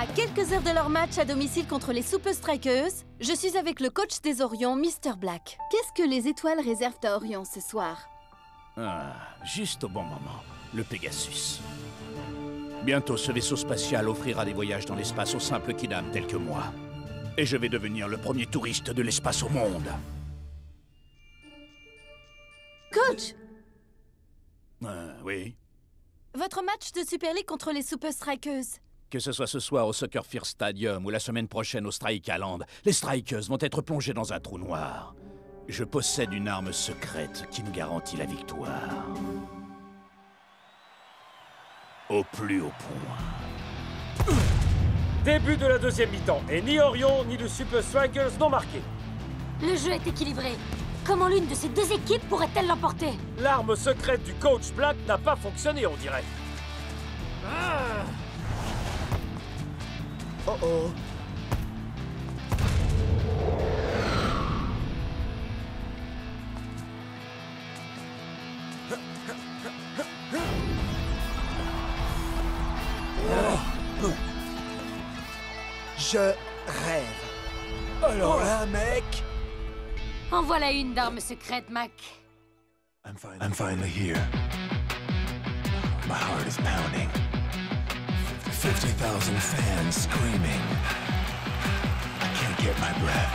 À quelques heures de leur match à domicile contre les Super Strikers, je suis avec le coach des Orions, Mr. Black. Qu'est-ce que les étoiles réservent à Orion ce soir? Ah, juste au bon moment, le Pegasus. Bientôt, ce vaisseau spatial offrira des voyages dans l'espace aux simples kidam tels que moi. Et je vais devenir le premier touriste de l'espace au monde. Coach! Oui? Votre match de Super League contre les Super Strikers. Que ce soit ce soir au Soccer First Stadium ou la semaine prochaine au Strikaland, les Strikers vont être plongés dans un trou noir. Je possède une arme secrète qui me garantit la victoire. Au plus haut point. Début de la deuxième mi-temps, et ni Orion ni le Super Strikers n'ont marqué. Le jeu est équilibré. Comment l'une de ces deux équipes pourrait-elle l'emporter? L'arme secrète du coach Black n'a pas fonctionné, on dirait. Oh oh. Je rêve. Alors là, mec. En voilà une d'arme secrète, Mac. I'm finally here. My heart is pounding. 50,000 fans screaming. I can't get my breath.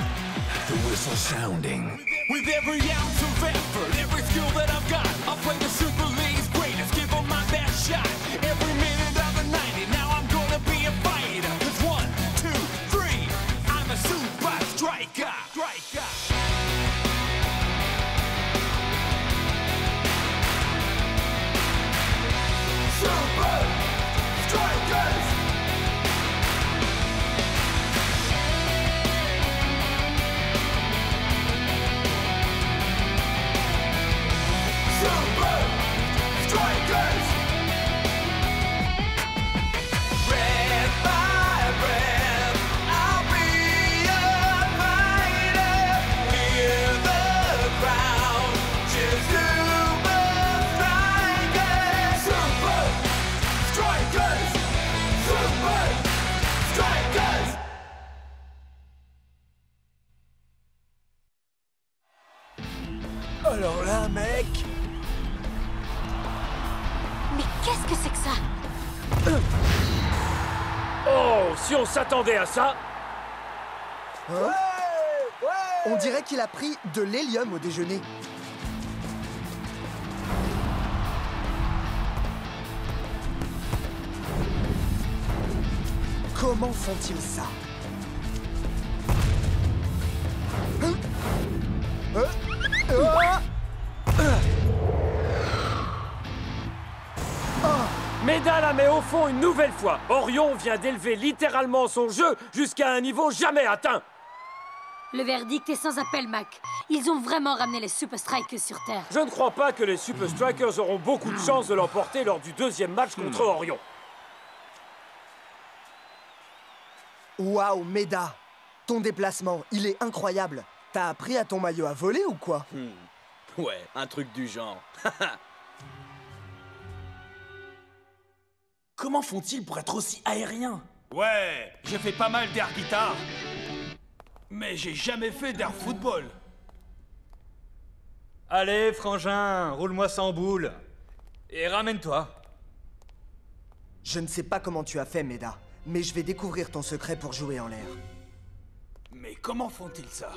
The whistle sounding. With every ounce of effort, every skill that I've got, I'll play the Super League's greatest, give them my best shot. Every minute of the 90, now I'm gonna be a fighter. 'Cause 1, 2, 3, I'm a super striker. Super Strikers! Super Strikers! Red by red, I'll be a fighter. Hear the crowd cheer Super Strikers! Super Strikers! Super Strikers! Alors là, mec. Mais qu'est-ce que c'est que ça? Oh, si on s'attendait à ça. Hein? On dirait qu'il a pris de l'hélium au déjeuner. Comment font-ils ça? Meda la met au fond une nouvelle fois. Orion vient d'élever littéralement son jeu jusqu'à un niveau jamais atteint. Le verdict est sans appel, Mac. Ils ont vraiment ramené les Super Strikers sur Terre. Je ne crois pas que les Super Strikers auront beaucoup de chance de l'emporter lors du deuxième match contre Orion. Waouh, Meda! Ton déplacement, il est incroyable. T'as appris à ton maillot à voler ou quoi? Ouais, un truc du genre. Comment font-ils pour être aussi aériens? Ouais, j'ai fait pas mal d'air guitare. Mais j'ai jamais fait d'air football. Allez, frangin, roule-moi sans boule. Et ramène-toi. Je ne sais pas comment tu as fait, Meda, mais je vais découvrir ton secret pour jouer en l'air. Mais comment font-ils ça?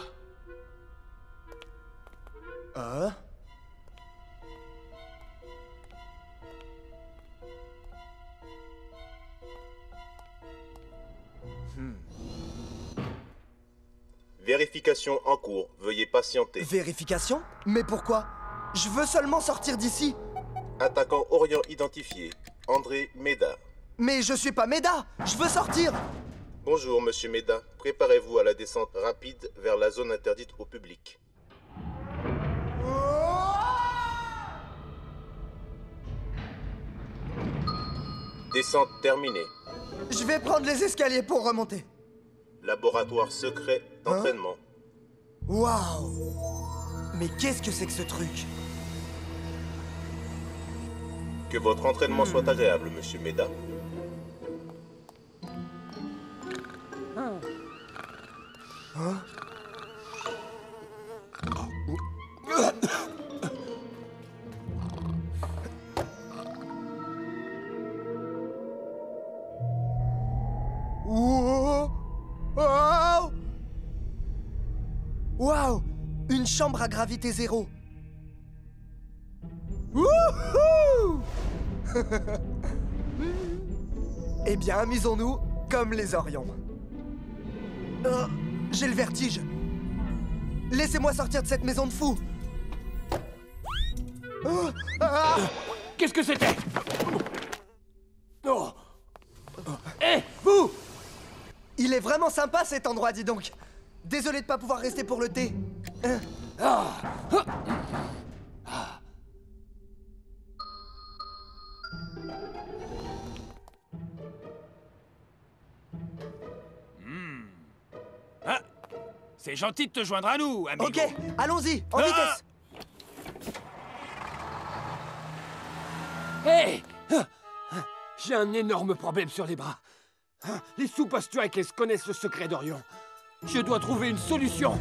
Vérification en cours. Veuillez patienter. Vérification? Mais pourquoi? Je veux seulement sortir d'ici. Attaquant Orion identifié. André Meda. Mais je suis pas Meda! Je veux sortir! Bonjour, monsieur Meda. Préparez-vous à la descente rapide vers la zone interdite au public. Descente terminée. Je vais prendre les escaliers pour remonter. Laboratoire secret d'entraînement. Waouh! Mais qu'est-ce que c'est que ce truc? Que votre entraînement soit agréable, monsieur Meda. Waouh! Une chambre à gravité zéro. Wouhou! Eh bien, amusons-nous comme les Orions. J'ai le vertige. Laissez-moi sortir de cette maison de fous. Qu'est-ce que c'était? Hé, vous! Il est vraiment sympa cet endroit, dis donc. Désolé de pas pouvoir rester pour le thé. C'est gentil de te joindre à nous, amigo. Ok, allons-y, en vitesse. Hé! J'ai un énorme problème sur les bras. Les Super Strikers connaissent le secret d'Orion. Je dois trouver une solution.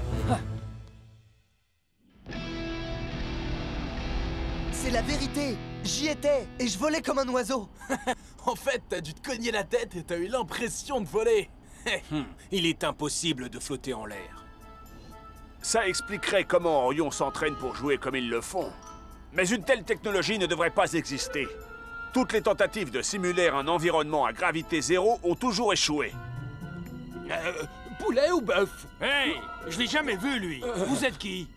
C'est la vérité. J'y étais et je volais comme un oiseau. En fait, t'as dû te cogner la tête et t'as eu l'impression de voler. Il est impossible de flotter en l'air. Ça expliquerait comment Orion s'entraîne pour jouer comme ils le font. Mais une telle technologie ne devrait pas exister. Toutes les tentatives de simuler un environnement à gravité zéro ont toujours échoué. Poulet ou bœuf? Hey, je l'ai jamais vu, lui. Vous êtes qui?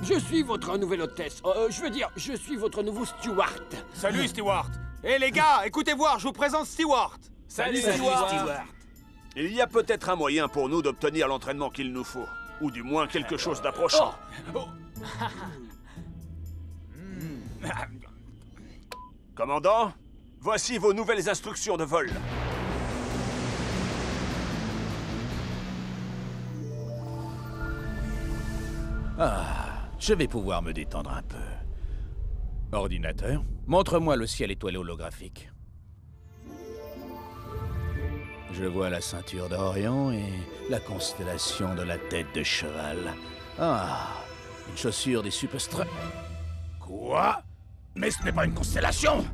Je suis votre nouvelle hôtesse. Je veux dire, je suis votre nouveau steward. Salut, Stewart. Hé, les gars, écoutez voir, je vous présente Stewart. Salut, Stewart. Il y a peut-être un moyen pour nous d'obtenir l'entraînement qu'il nous faut. Ou du moins quelque chose d'approchant. Commandant, voici vos nouvelles instructions de vol. Je vais pouvoir me détendre un peu. Ordinateur, montre-moi le ciel étoilé holographique. Je vois la ceinture d'Orion et la constellation de la tête de cheval. Une chaussure des Super Strikers. Quoi? Mais ce n'est pas une constellation!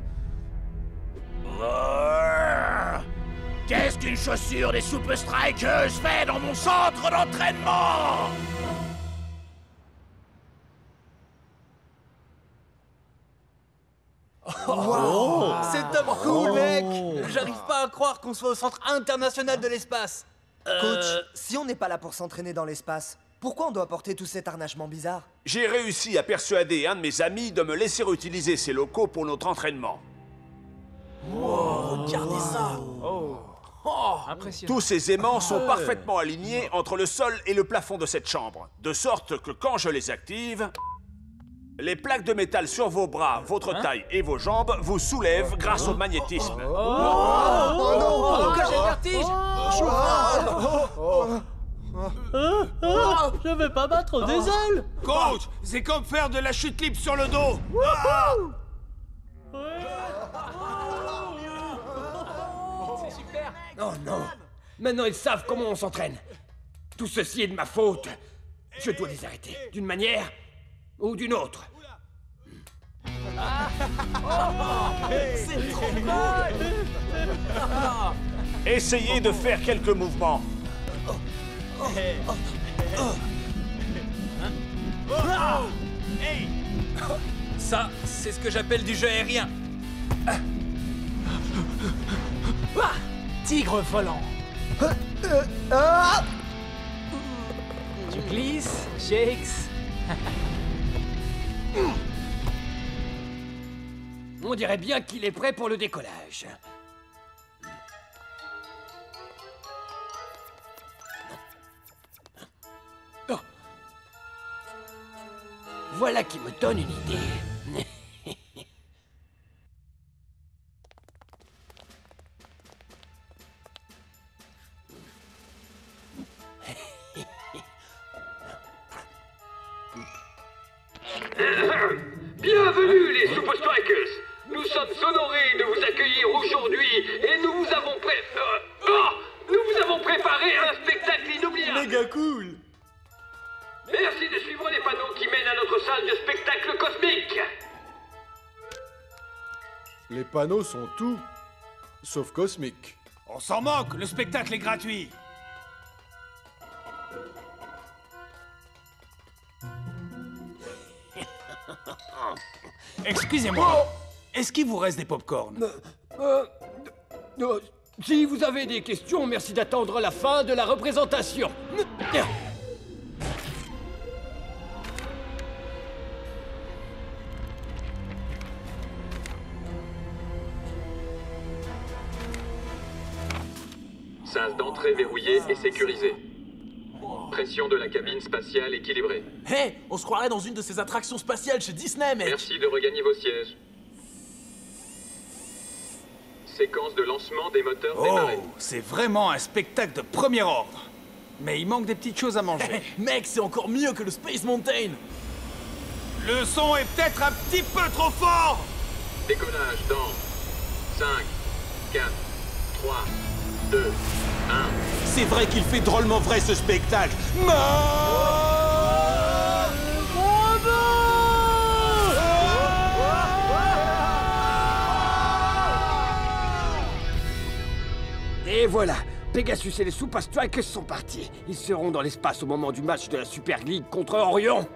Qu'est-ce qu'une chaussure des Super Strikers fait dans mon centre d'entraînement? Wow. C'est top cool, mec. J'arrive pas à croire qu'on soit au centre international de l'espace. Coach, si on n'est pas là pour s'entraîner dans l'espace, pourquoi on doit porter tout cet harnachement bizarre? J'ai réussi à persuader un de mes amis de me laisser utiliser ces locaux pour notre entraînement. Wow, regardez ça. Tous ces aimants sont parfaitement alignés entre le sol et le plafond de cette chambre, de sorte que quand je les active, les plaques de métal sur vos bras, votre taille et vos jambes vous soulèvent grâce au magnétisme. Pourquoi j'ai le vertige? Je vais pas battre des ailes. Coach, c'est comme faire de la chute libre sur le dos. C'est super. Oh non. Maintenant ils savent comment on s'entraîne. Tout ceci est de ma faute. Je dois les arrêter, d'une manière ou d'une autre. C'est trop cool. Essayez de faire quelques mouvements. Ça, c'est ce que j'appelle du jeu aérien. Tigre volant. Tu glisses, shakes. On dirait bien qu'il est prêt pour le décollage. Oh. Voilà qui me donne une idée. Bienvenue les Super Strikers. Nous sommes honorés de vous accueillir aujourd'hui et nous vous avons avons préparé un spectacle inoubliable. Méga cool. Merci de suivre les panneaux qui mènent à notre salle de spectacle cosmique. Les panneaux sont tout, sauf cosmiques. On s'en moque, le spectacle est gratuit. Excusez-moi, est-ce qu'il vous reste des pop-corn? Si vous avez des questions, merci d'attendre la fin de la représentation. Sas d'entrée verrouillé et sécurisé. Pression de la cabine spatiale équilibrée. Hé, on se croirait dans une de ces attractions spatiales chez Disney, mec. Merci de regagner vos sièges. Séquence de lancement des moteurs démarrés. Oh, c'est vraiment un spectacle de premier ordre. Mais il manque des petites choses à manger. Mec, c'est encore mieux que le Space Mountain. Le son est peut-être un petit peu trop fort. Décollage dans 5, 4, 3, 2, 1. C'est vrai qu'il fait drôlement vrai ce spectacle. Et voilà, Pegasus et les Super Strikers sont partis. Ils seront dans l'espace au moment du match de la Super League contre Orion.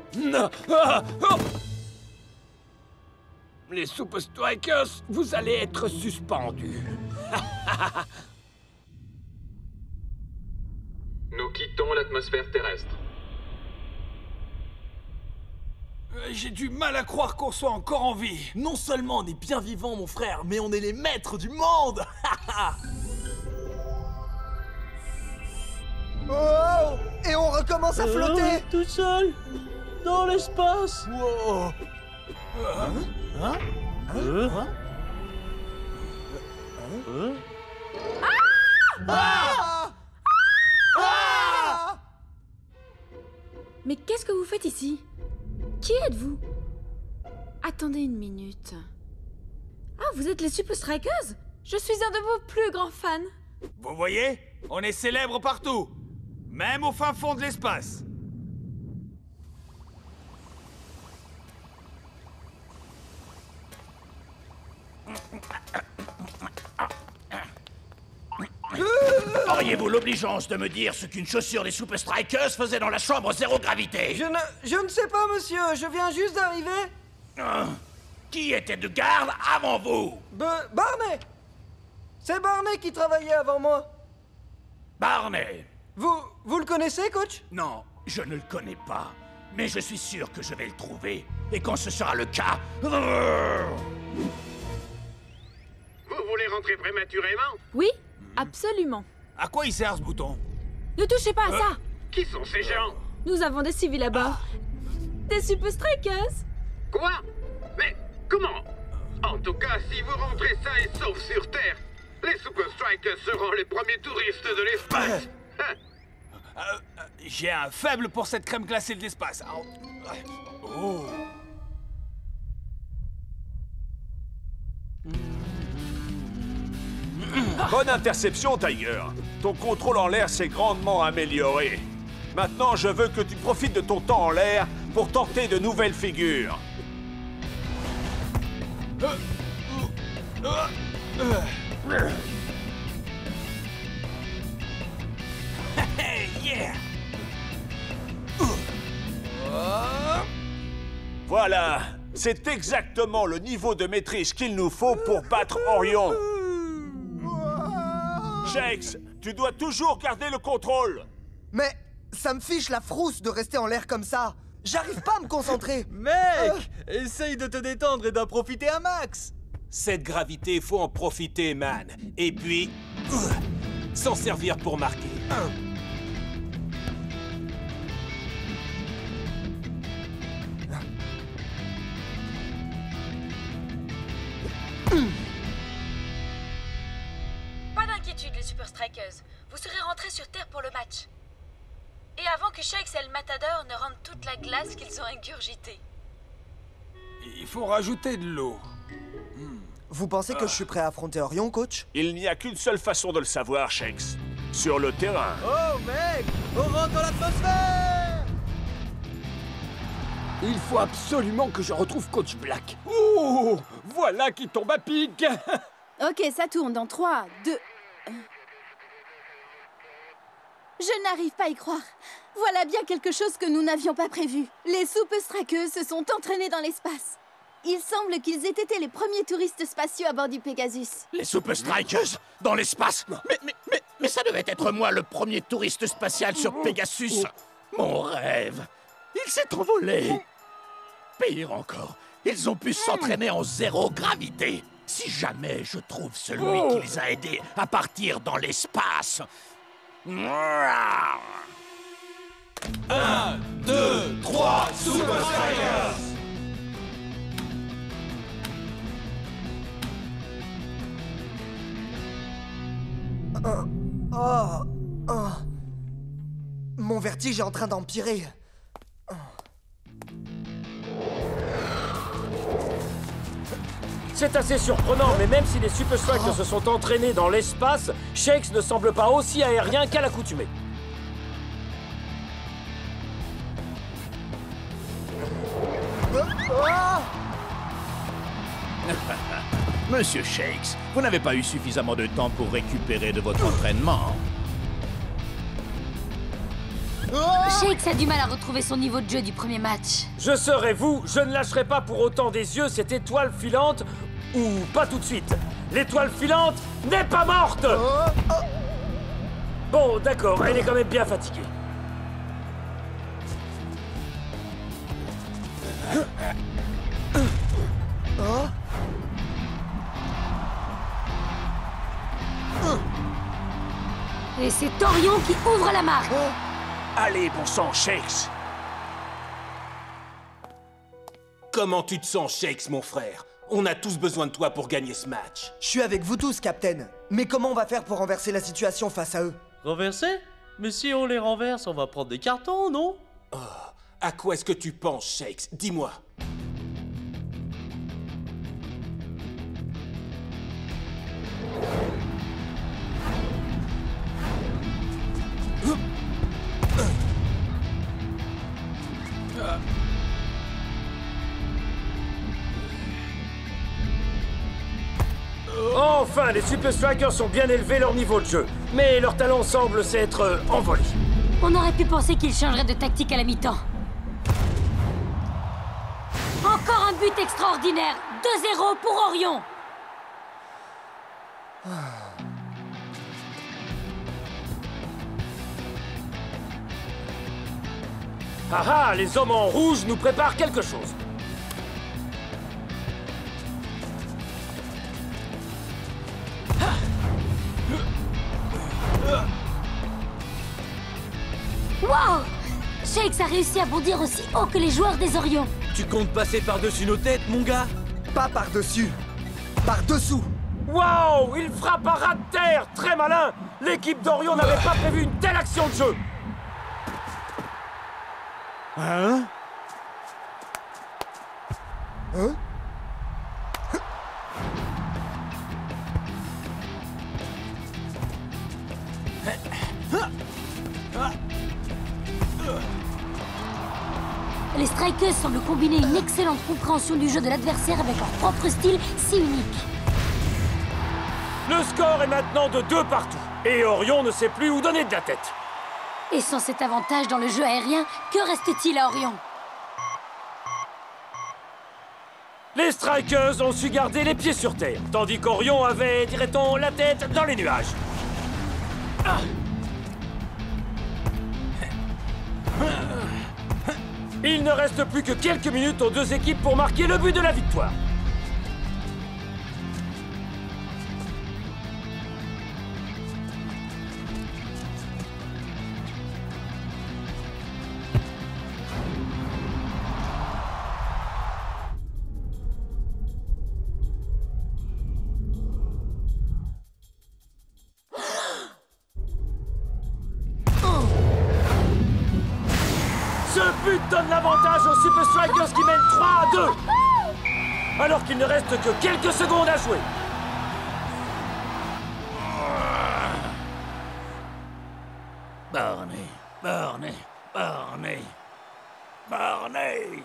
Les Super Strikers, vous allez être suspendus. Nous quittons l'atmosphère terrestre. J'ai du mal à croire qu'on soit encore en vie. Non seulement on est bien vivants, mon frère, mais on est les maîtres du monde. Oh! Et on recommence à flotter! Tout seul dans l'espace. Wow. Mais qu'est-ce que vous faites ici? Qui êtes-vous? Attendez une minute. Ah, vous êtes les Super Strikers? Je suis un de vos plus grands fans. Vous voyez? On est célèbres partout. Même au fin fond de l'espace. Auriez-vous l'obligeance de me dire ce qu'une chaussure des Super Strikers faisait dans la chambre zéro gravité? Je ne sais pas, monsieur. Je viens juste d'arriver. Qui était de garde avant vous? Barney. C'est Barney qui travaillait avant moi. Barney. Vous le connaissez, coach? Non, je ne le connais pas. Mais je suis sûr que je vais le trouver. Et quand ce sera le cas... Vous voulez rentrer prématurément? Oui, absolument. À quoi il sert ce bouton? Ne touchez pas à ça. Qui sont ces gens? Nous avons des civils à bord. Des Super Strikers. Quoi? Mais comment? En tout cas, si vous rentrez sains et saufs sur Terre, les Super Strikers seront les premiers touristes de l'espace. J'ai un faible pour cette crème glacée de l'espace. Oh. Bonne interception, Tiger. Ton contrôle en l'air s'est grandement amélioré. Maintenant, je veux que tu profites de ton temps en l'air pour tenter de nouvelles figures. Yeah. Voilà, c'est exactement le niveau de maîtrise qu'il nous faut pour battre Orion. Shakes, tu dois toujours garder le contrôle. Mais ça me fiche la frousse de rester en l'air comme ça. J'arrive pas à me concentrer. Mec, essaye de te détendre et d'en profiter un max. Cette gravité, faut en profiter, man. Et puis, s'en servir pour marquer. Pas d'inquiétude, les Super Strikers. Vous serez rentrés sur Terre pour le match. Et avant que Shakes et le Matador ne rendent toute la glace qu'ils ont ingurgitée. Il faut rajouter de l'eau. Vous pensez que je suis prêt à affronter Orion, coach? Il n'y a qu'une seule façon de le savoir, Shakes. sur le terrain. Oh mec, on rentre dans l'atmosphère! Il faut absolument que je retrouve Coach Black. Ouh, voilà qui tombe à pic. Ok, ça tourne dans 3, 2... Je n'arrive pas à y croire. Voilà bien quelque chose que nous n'avions pas prévu. Les Super Strikers se sont entraînés dans l'espace. Il semble qu'ils aient été les premiers touristes spatiaux à bord du Pegasus. Les Super Strikers dans l'espace? Mais ça devait être moi le premier touriste spatial sur Pegasus. Mon rêve. Il s'est envolé. Pire encore, ils ont pu s'entraîner en zéro gravité. Si jamais je trouve celui qui les a aidés à partir dans l'espace. 1, 2, 3, Super Strikers! Mon vertige est en train d'empirer. C'est assez surprenant, mais même si les Super Strikers se sont entraînés dans l'espace, Shakes ne semble pas aussi aérien qu'à l'accoutumée. Monsieur Shakes, vous n'avez pas eu suffisamment de temps pour récupérer de votre entraînement. Shakes a du mal à retrouver son niveau de jeu du premier match. Je serai vous, je ne lâcherai pas pour autant des yeux cette étoile filante, ou pas tout de suite. L'étoile filante n'est pas morte! Bon, d'accord, elle est quand même bien fatiguée. Et c'est Orion qui ouvre la marque. Allez, bon sang, Shakes! Comment tu te sens, Shakes, mon frère? On a tous besoin de toi pour gagner ce match. Je suis avec vous tous, Captain. Mais comment on va faire pour renverser la situation face à eux? Renverser? Mais si on les renverse, on va prendre des cartons, non? Oh, à quoi est-ce que tu penses, Shakes? Dis-moi. Enfin, les Super Strikers ont bien élevé leur niveau de jeu, mais leur talent semble s'être envolé. On aurait pu penser qu'ils changeraient de tactique à la mi-temps. Encore un but extraordinaire! 2-0 pour Orion! Ah ah, les hommes en rouge nous préparent quelque chose. Wow! Shakes a réussi à bondir aussi haut que les joueurs des Orions. Tu comptes passer par-dessus nos têtes, mon gars? Pas par-dessus, par-dessous. Waouh! Il frappe à ras de terre! Très malin! L'équipe d'Orion n'avait pas prévu une telle action de jeu! Hein? Les Strikers semblent combiner une excellente compréhension du jeu de l'adversaire avec leur propre style si unique. Le score est maintenant de 2 partout. Et Orion ne sait plus où donner de la tête. Et sans cet avantage dans le jeu aérien, que reste-t-il à Orion? Les Strikers ont su garder les pieds sur terre, tandis qu'Orion avait, dirait-on, la tête dans les nuages. Il ne reste plus que quelques minutes aux deux équipes pour marquer le but de la victoire. Ce but donne l'avantage aux Super Strikers qui mènent 3-2, alors qu'il ne reste que quelques secondes à jouer. Barney, Barney, Barney.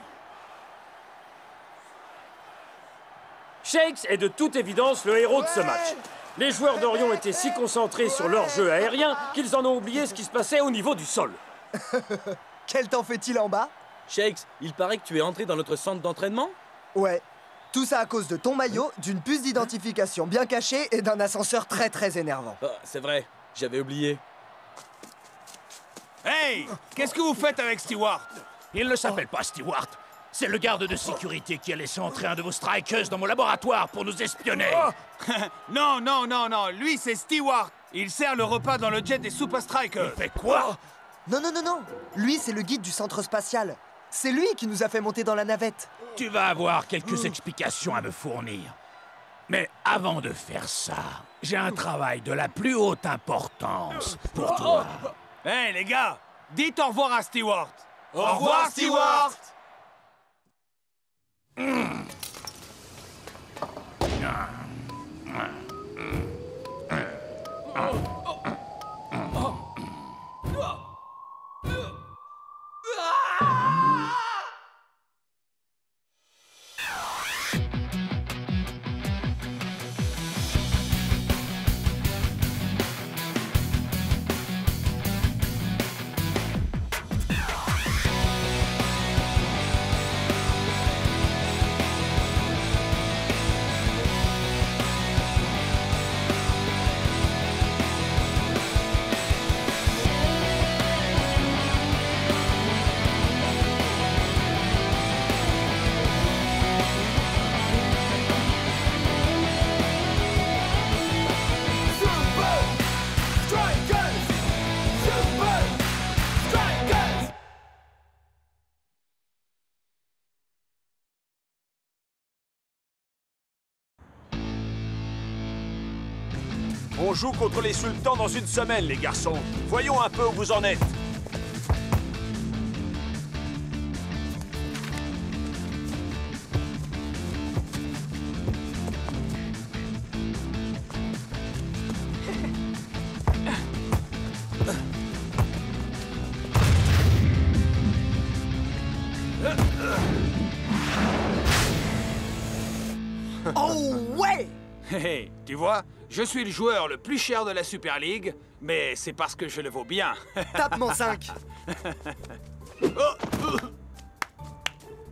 Shakes est de toute évidence le héros de ce match. Les joueurs d'Orion étaient si concentrés sur leur jeu aérien qu'ils en ont oublié ce qui se passait au niveau du sol. Quel temps fait-il en bas? Shakes, il paraît que tu es entré dans notre centre d'entraînement? Ouais. Tout ça à cause de ton maillot, d'une puce d'identification bien cachée et d'un ascenseur très énervant. Oh, c'est vrai, j'avais oublié. Hey! Qu'est-ce que vous faites avec Stewart? Il ne s'appelle pas Stewart. C'est le garde de sécurité qui a laissé entrer un de vos strikers dans mon laboratoire pour nous espionner. Oh. Non, non, non, non. Lui, c'est Stewart. Il sert le repas dans le jet des Super Strikers. Il fait quoi? Non. Lui, c'est le guide du centre spatial. C'est lui qui nous a fait monter dans la navette. Tu vas avoir quelques explications à me fournir. Mais avant de faire ça, j'ai un travail de la plus haute importance pour toi. Hey, les gars, dites au revoir à Stewart. Au revoir, Stewart! On joue contre les sultans dans une semaine, les garçons. Voyons un peu où vous en êtes. Oh ouais! Hey, tu vois, je suis le joueur le plus cher de la Super League, mais c'est parce que je le vaux bien. Tape mon 5.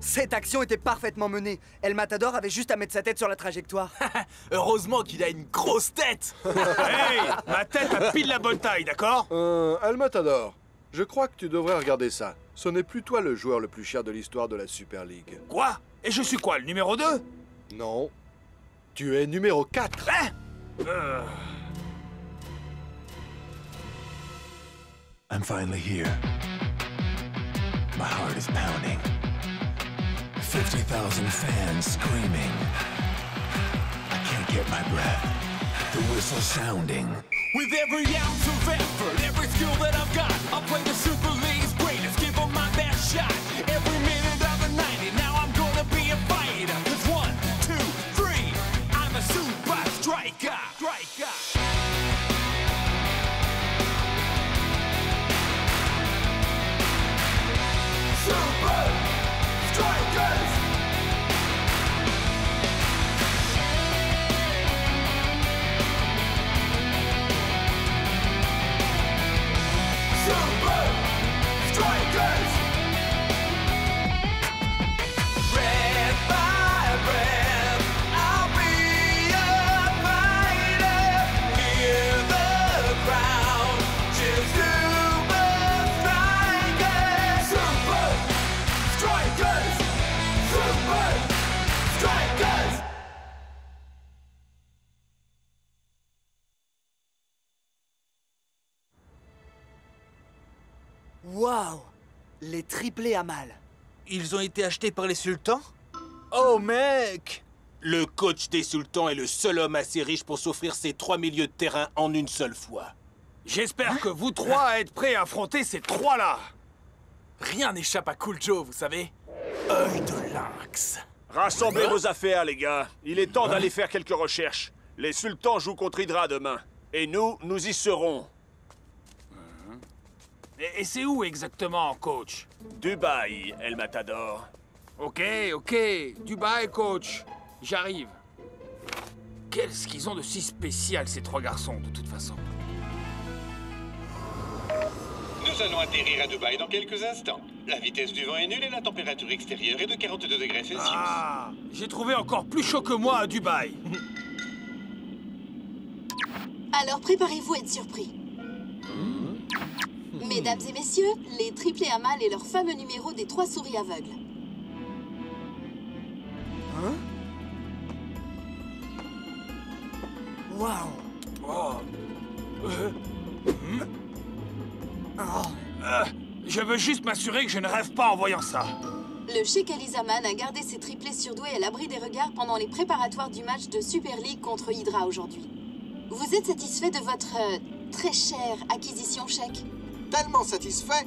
Cette action était parfaitement menée. El Matador avait juste à mettre sa tête sur la trajectoire. Heureusement qu'il a une grosse tête. Hey, ma tête a pile la bonne taille, d'accord? El Matador, je crois que tu devrais regarder ça. Ce n'est plus toi le joueur le plus cher de l'histoire de la Super League. Quoi? Et je suis quoi, le numéro 2? Non. Tu es numéro 4. Hein? I'm finally here. My heart is pounding. 50,000 fans screaming. I can't get my breath. The whistle sounding. With every ounce of effort, every skill that I've got, I'll play the Super League's greatest, give them my best shot. Every minute of the 90, now I'm gonna be a fighter. 'Cause 1, 2, 3, I'm a super striker. Super Strikers! Super Strikers! Breath by breath, I'll be a fighter. Hear the crowd, cheer Super Strikers! Super Strikers! Super Strikers! Waouh! Les triplés à mal. Ils ont été achetés par les sultans? Oh mec! Le coach des sultans est le seul homme assez riche pour s'offrir ses 3 milieux de terrain en une seule fois. J'espère que vous trois êtes prêts à affronter ces trois-là. Rien n'échappe à Cool Joe, vous savez. Œil de lynx. Rassemblez vos affaires, les gars. Il est temps d'aller faire quelques recherches. Les sultans jouent contre Hydra demain. Et nous y serons. Et c'est où exactement, coach? Dubaï, El Matador. Ok, Dubaï, coach. J'arrive. Qu'est-ce qu'ils ont de si spécial, ces trois garçons, de toute façon? Nous allons atterrir à Dubaï dans quelques instants. La vitesse du vent est nulle et la température extérieure est de 42 degrés Celsius. Ah, j'ai trouvé encore plus chaud que moi à Dubaï. Alors préparez-vous à être surpris. Mesdames et messieurs, les triplés à mâle et leur fameux numéro des 3 souris aveugles. Hein? Waouh! Je veux juste m'assurer que je ne rêve pas en voyant ça. Le Sheikh Ali Zaman a gardé ses triplés surdoués à l'abri des regards pendant les préparatoires du match de Super League contre Hydra aujourd'hui. Vous êtes satisfait de votre très chère acquisition, Sheikh? Tellement satisfait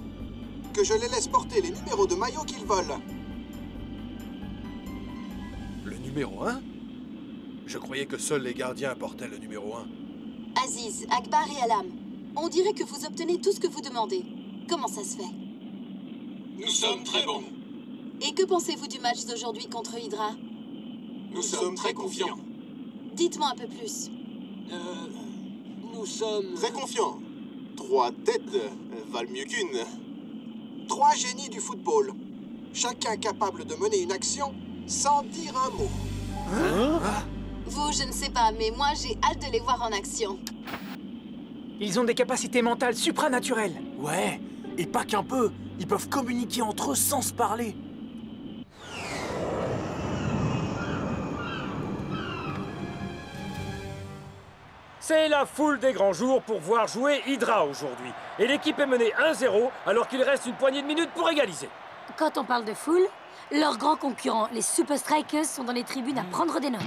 que je les laisse porter les numéros de maillot qu'ils veulent. Le numéro 1? Je croyais que seuls les gardiens portaient le numéro 1. Aziz, Akbar et Alam, on dirait que vous obtenez tout ce que vous demandez. Comment ça se fait? Nous sommes très bons. Et que pensez-vous du match d'aujourd'hui contre Hydra? Nous sommes très confiants. Dites-moi un peu plus. Nous sommes... Très confiants. 3 têtes valent mieux qu'une. 3 génies du football. Chacun capable de mener une action sans dire un mot. Vous, je ne sais pas, mais moi, j'ai hâte de les voir en action. Ils ont des capacités mentales supranaturelles. Ouais, et pas qu'un peu. Ils peuvent communiquer entre eux sans se parler. C'est la foule des grands jours pour voir jouer Hydra aujourd'hui. Et l'équipe est menée 1-0 alors qu'il reste une poignée de minutes pour égaliser. Quand on parle de foule, leurs grands concurrents, les Super Strikers, sont dans les tribunes à prendre des notes.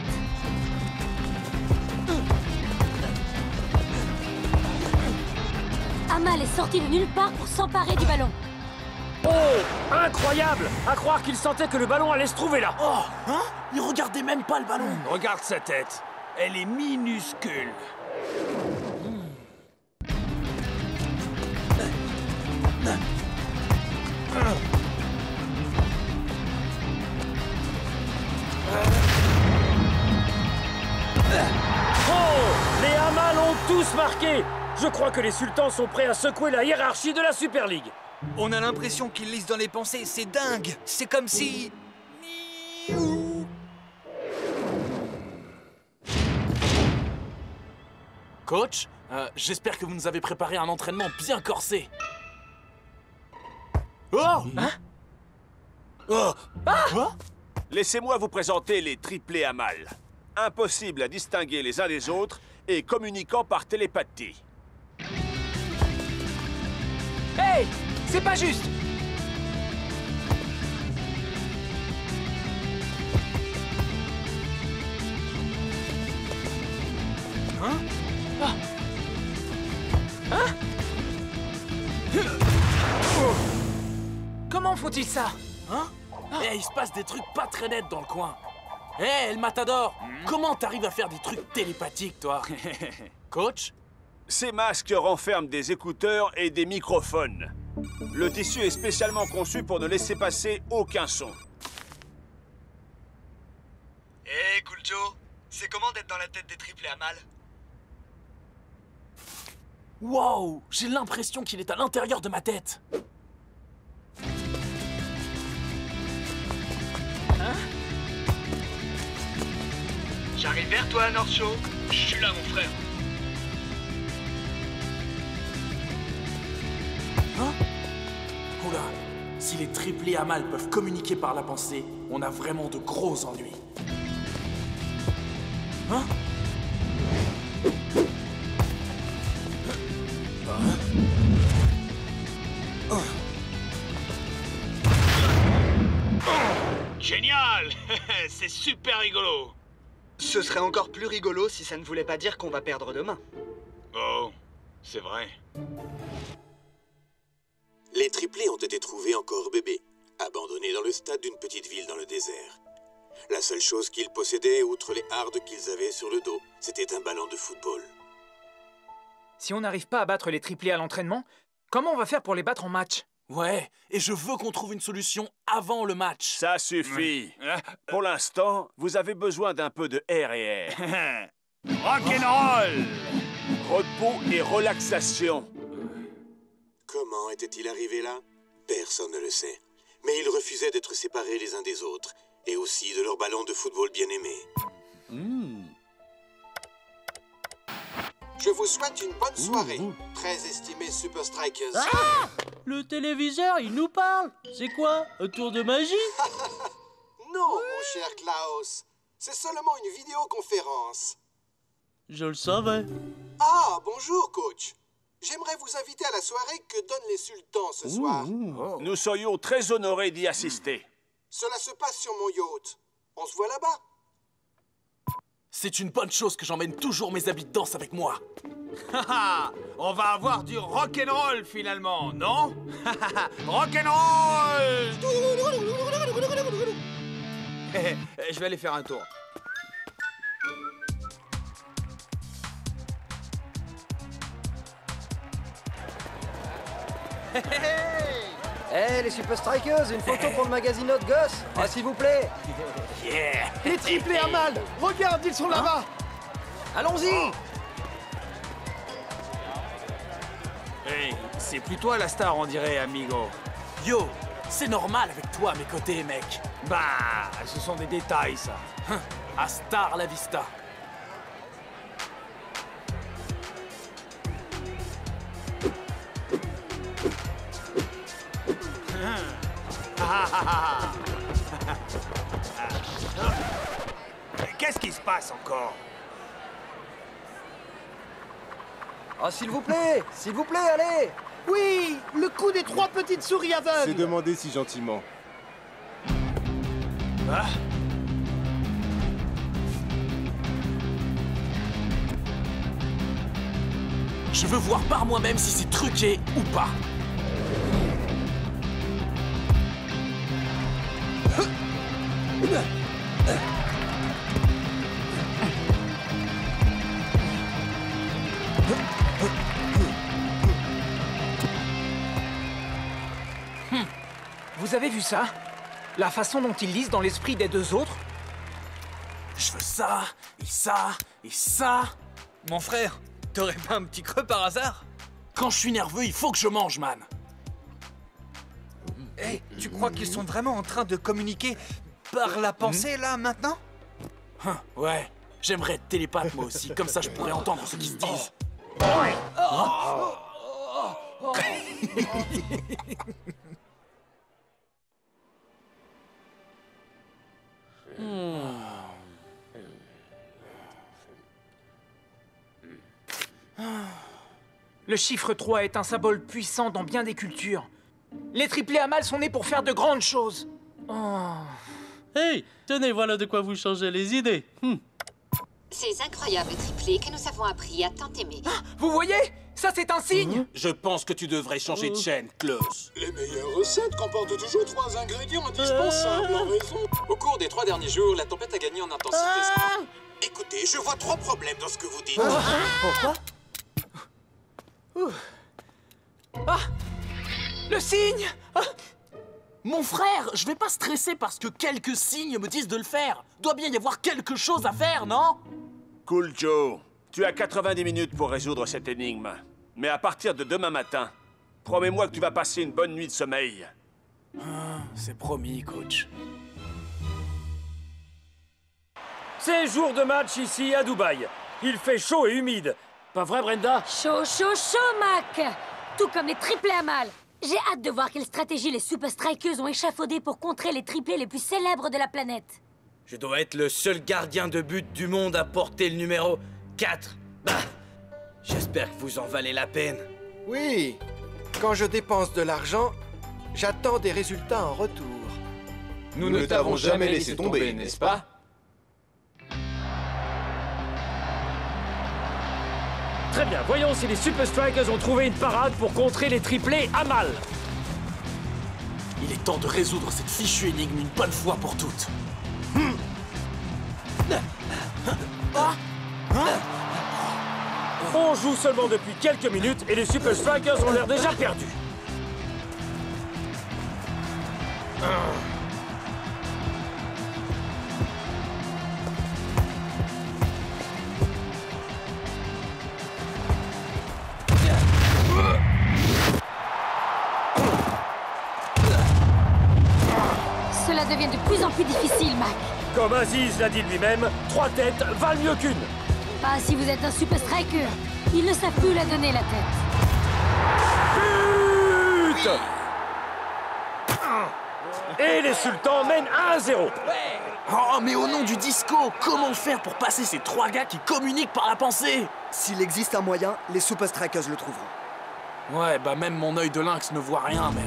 Amal est sorti de nulle part pour s'emparer du ballon. Oh, incroyable! À croire qu'il sentait que le ballon allait se trouver là. Oh, hein? Il regardait même pas le ballon. Regarde sa tête. Elle est minuscule. Oh! Les Amal ont tous marqué! Je crois que les sultans sont prêts à secouer la hiérarchie de la Super League. On a l'impression qu'ils lisent dans les pensées, c'est dingue. C'est comme si... Coach, j'espère que vous nous avez préparé un entraînement bien corsé. Oh! Hein? Oh! Ah! Laissez-moi vous présenter les triplés Amal. Impossible à distinguer les uns des autres et communiquant par télépathie. Hey! C'est pas juste! Hein? Ah! Hein? Comment font-ils ça? Hein? Eh, il se passe des trucs pas très nets dans le coin. Eh, El Matador, comment t'arrives à faire des trucs télépathiques, toi? Coach? Ces masques renferment des écouteurs et des microphones. Le tissu est spécialement conçu pour ne laisser passer aucun son. Hé, Cool Joe, c'est comment d'être dans la tête des triplés Amal? Wow, j'ai l'impression qu'il est à l'intérieur de ma tête. Hein? J'arrive vers toi, North Shore. Je suis là, mon frère. Hein? Oula, si les triplés Amal peuvent communiquer par la pensée, on a vraiment de gros ennuis. Hein? Génial! C'est super rigolo! Ce serait encore plus rigolo si ça ne voulait pas dire qu'on va perdre demain. Oh, c'est vrai. Les triplés ont été trouvés encore bébés, abandonnés dans le stade d'une petite ville dans le désert. La seule chose qu'ils possédaient, outre les hardes qu'ils avaient sur le dos, c'était un ballon de football. Si on n'arrive pas à battre les triplés à l'entraînement, Comment on va faire pour les battre en match? Ouais, et je veux qu'on trouve une solution avant le match. Ça suffit. Pour l'instant, vous avez besoin d'un peu de air et air. Rock'n'roll! Repos et relaxation. Comment était-il arrivé là? Personne ne le sait. Mais ils refusaient d'être séparés les uns des autres, et aussi de leur ballon de football bien-aimé. Je vous souhaite une bonne soirée, très estimés Super Strikers. Ah! Le téléviseur, il nous parle. C'est quoi? Un tour de magie? Non, mon cher Klaus. C'est seulement une vidéoconférence. Je le savais. Ah, bonjour, coach. J'aimerais vous inviter à la soirée que donnent les sultans ce soir. Nous serions très honorés d'y assister. Cela se passe sur mon yacht. On se voit là-bas. C'est une bonne chose que j'emmène toujours mes habits de danse avec moi. On va avoir du rock'n'roll finalement, non? Rock'n'roll! Je vais aller faire un tour. Hey, les Super Strikers, une photo pour le magazine Hot Goss. Ah, s'il vous plaît. Yeah! Les triplés à mal. Regarde, ils sont là-bas. Allons-y. Hey, c'est plus toi la star, on dirait, amigo. Yo, c'est normal avec toi à mes côtés, mec. Bah, ce sont des détails, ça. Hasta la vista. Qu'est-ce qui se passe encore? Ah, s'il vous plaît, allez. Oui, le coup des 3 petites souris aveugles. C'est demandé si gentiment. Ah. Je veux voir par moi-même si c'est truqué ou pas. Vous avez vu ça? La façon dont ils lisent dans l'esprit des deux autres? Je veux ça, et ça, et ça. Mon frère, t'aurais pas un petit creux par hasard? Quand je suis nerveux, il faut que je mange, man. Hey, tu crois qu'ils sont vraiment en train de communiquer par la pensée, là, maintenant? Ouais, j'aimerais être télépathe, moi aussi. Comme ça, je pourrais entendre ce qu'ils se disent. Le chiffre 3 est un symbole puissant dans bien des cultures. Les triplés à mal sont nés pour faire de grandes choses. Hey, tenez, voilà de quoi vous changer les idées. Ces incroyables triplés que nous avons appris à tant aimer. Vous voyez? Ça, c'est un signe. Je pense que tu devrais changer de chaîne, Klaus. Les meilleures recettes comportent toujours 3 ingrédients indispensables en raison. Au cours des 3 derniers jours, la tempête a gagné en intensité. Écoutez, je vois 3 problèmes dans ce que vous dites. Pourquoi? Ah! Le signe! Mon frère, je vais pas stresser parce que quelques signes me disent de le faire. Doit bien y avoir quelque chose à faire, non? Cool Joe, tu as 90 minutes pour résoudre cette énigme. Mais à partir de demain matin, promets-moi que tu vas passer une bonne nuit de sommeil. C'est promis, coach. C'est jour de match ici à Dubaï. Il fait chaud et humide. Pas vrai, Brenda? Chaud, chaud, chaud, Mac! Tout comme les triplés à mal. J'ai hâte de voir quelle stratégie les Super Strikers ont échafaudé pour contrer les triplés les plus célèbres de la planète. Je dois être le seul gardien de but du monde à porter le numéro 4. Bah, j'espère que vous en valez la peine. Oui, quand je dépense de l'argent, j'attends des résultats en retour. Nous ne t'avons jamais laissé tomber, n'est-ce pas? Très bien, voyons si les Super Strikers ont trouvé une parade pour contrer les triplés à mal. Il est temps de résoudre cette fichue énigme une bonne fois pour toutes. Oh On joue seulement depuis quelques minutes et les Super Strikers ont l'air déjà perdus. Cela devient de plus en plus difficile, Mac. Comme Aziz l'a dit lui-même, 3 têtes valent mieux qu'une. Pas si vous êtes un Super Striker. Ils ne savent plus la donner, la tête. But! Et les Sultans mènent 1-0. Oh, mais au nom du disco, comment faire pour passer ces 3 gars qui communiquent par la pensée? S'il existe un moyen, les Super Strikers le trouveront. Ouais, bah même mon œil de lynx ne voit rien, mec.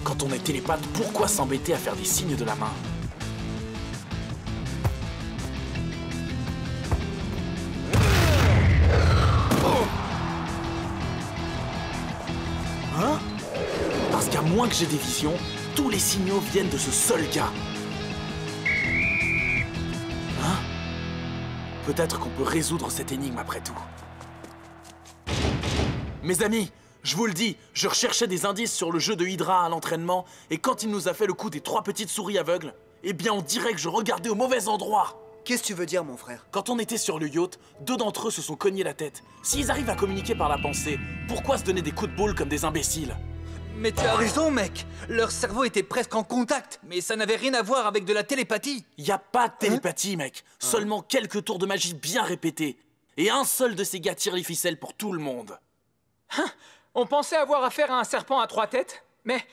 Quand on est télépathe, pourquoi s'embêter à faire des signes de la main? Hein? Parce qu'à moins que j'ai des visions, tous les signaux viennent de ce seul gars. Hein? Peut-être qu'on peut résoudre cette énigme après tout. Mes amis, je vous le dis, je recherchais des indices sur le jeu de Hydra à l'entraînement, et quand il nous a fait le coup des 3 petites souris aveugles, eh bien on dirait que je regardais au mauvais endroit. Qu'est-ce que tu veux dire, mon frère? Quand on était sur le yacht, 2 d'entre eux se sont cognés la tête. S'ils arrivent à communiquer par la pensée, pourquoi se donner des coups de boule comme des imbéciles? Mais tu as raison, mec. Leur cerveau était presque en contact, mais ça n'avait rien à voir avec de la télépathie. Y a pas de télépathie, mec. Seulement quelques tours de magie bien répétés. Et un seul de ces gars tire les ficelles pour tout le monde. On pensait avoir affaire à un serpent à 3 têtes, mais...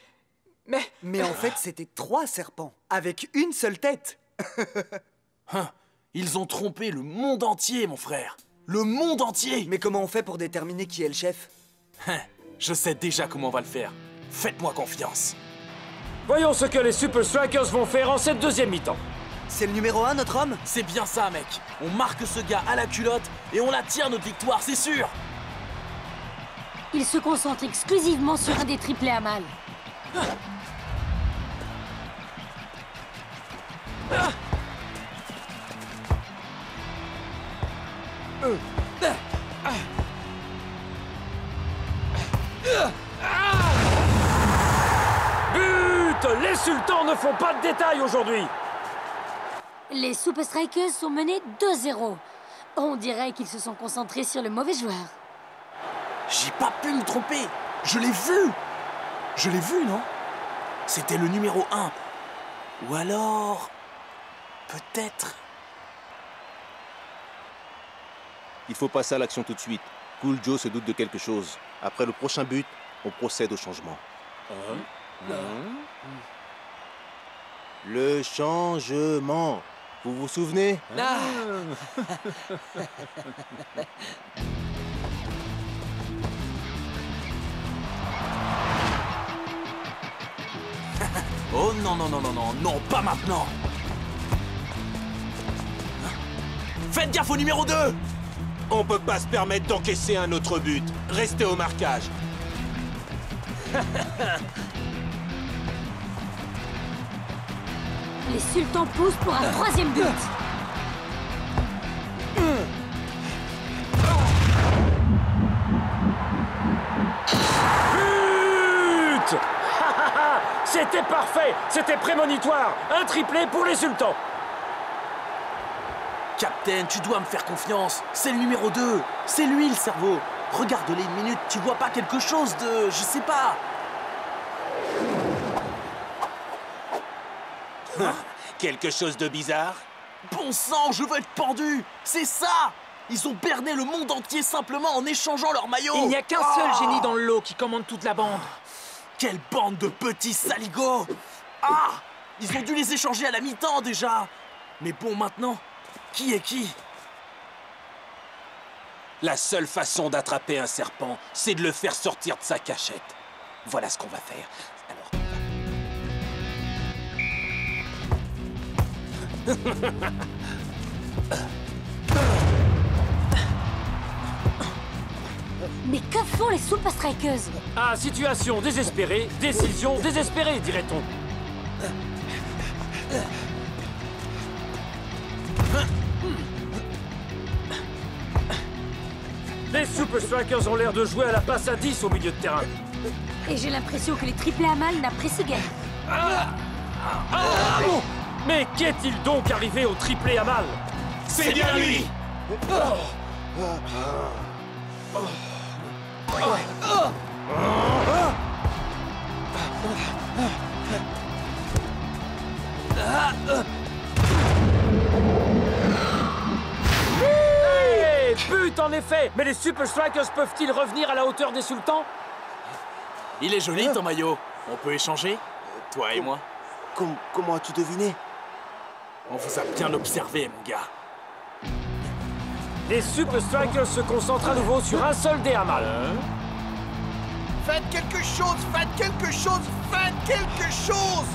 Mais en fait, c'était 3 serpents, avec une seule tête. Ils ont trompé le monde entier, mon frère. Le monde entier. Mais comment on fait pour déterminer qui est le chef? Je sais déjà comment on va le faire. Faites-moi confiance. Voyons ce que les Super Strikers vont faire en cette deuxième mi-temps. C'est le numéro 1, notre homme? C'est bien ça, mec. On marque ce gars à la culotte et on la tire, notre victoire, c'est sûr. Ils se concentrent exclusivement sur un des triplés à mal. But! Les Sultans ne font pas de détails aujourd'hui. Les Super Strikers sont menés 2-0. On dirait qu'ils se sont concentrés sur le mauvais joueur. J'ai pas pu me tromper. Je l'ai vu. Je l'ai vu, non? C'était le numéro 1. Ou alors... peut-être... Il faut passer à l'action tout de suite. Cool Joe se doute de quelque chose. Après le prochain but, on procède au changement. Le changement. Vous vous souvenez? Oh non, non, non, non, non, non, pas maintenant. Faites gaffe au numéro 2. On peut pas se permettre d'encaisser un autre but. Restez au marquage. Les Sultans poussent pour un 3e but. But! C'était parfait. C'était prémonitoire. Un triplé pour les Sultans. Captain, tu dois me faire confiance. C'est le numéro 2. C'est lui le cerveau. Regarde-les une minute, tu vois pas quelque chose de... je sais pas. Quelque chose de bizarre? Bon sang, je veux être pendu. C'est ça. Ils ont berné le monde entier simplement en échangeant leur maillot. Il n'y a qu'un seul génie dans le lot qui commande toute la bande. Quelle bande de petits saligots. Ah! Ils ont dû les échanger à la mi-temps déjà. Mais bon, maintenant... qui est qui? La seule façon d'attraper un serpent, c'est de le faire sortir de sa cachette. Voilà ce qu'on va faire. Alors... Mais que font les Super Strikers? Ah, situation désespérée, décision désespérée, dirait-on. Les Super Strikers ont l'air de jouer à la passe à 10 au milieu de terrain. Et j'ai l'impression que les triplés Amal n'apprécient guère. Mais qu'est-il donc arrivé au triplé Amal? C'est bien lui! Hey, but en effet! Mais les Super Strikers peuvent-ils revenir à la hauteur des sultans? Il est joli ton maillot. On peut échanger? Toi et moi. Comment as-tu deviné? On vous a bien observé, mon gars. Les Super Strikers se concentrent à nouveau sur un seul des Amal. Faites quelque chose! Faites quelque chose! Faites quelque chose!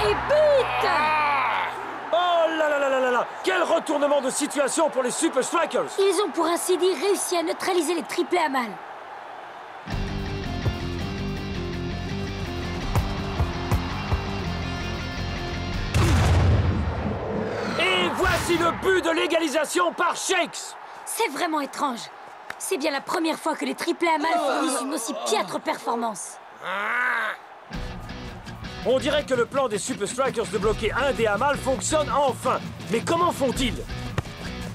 Et but! Oh là là là là là là! Quel retournement de situation pour les Super Strikers! Ils ont pour ainsi dire réussi à neutraliser les triplés Amal. Et voici le but de l'égalisation par Shakes! C'est vraiment étrange. C'est bien la première fois que les triplés Amal fournissent une aussi piètre performance. On dirait que le plan des Super Strikers de bloquer un des Amal fonctionne enfin. Mais comment font-ils?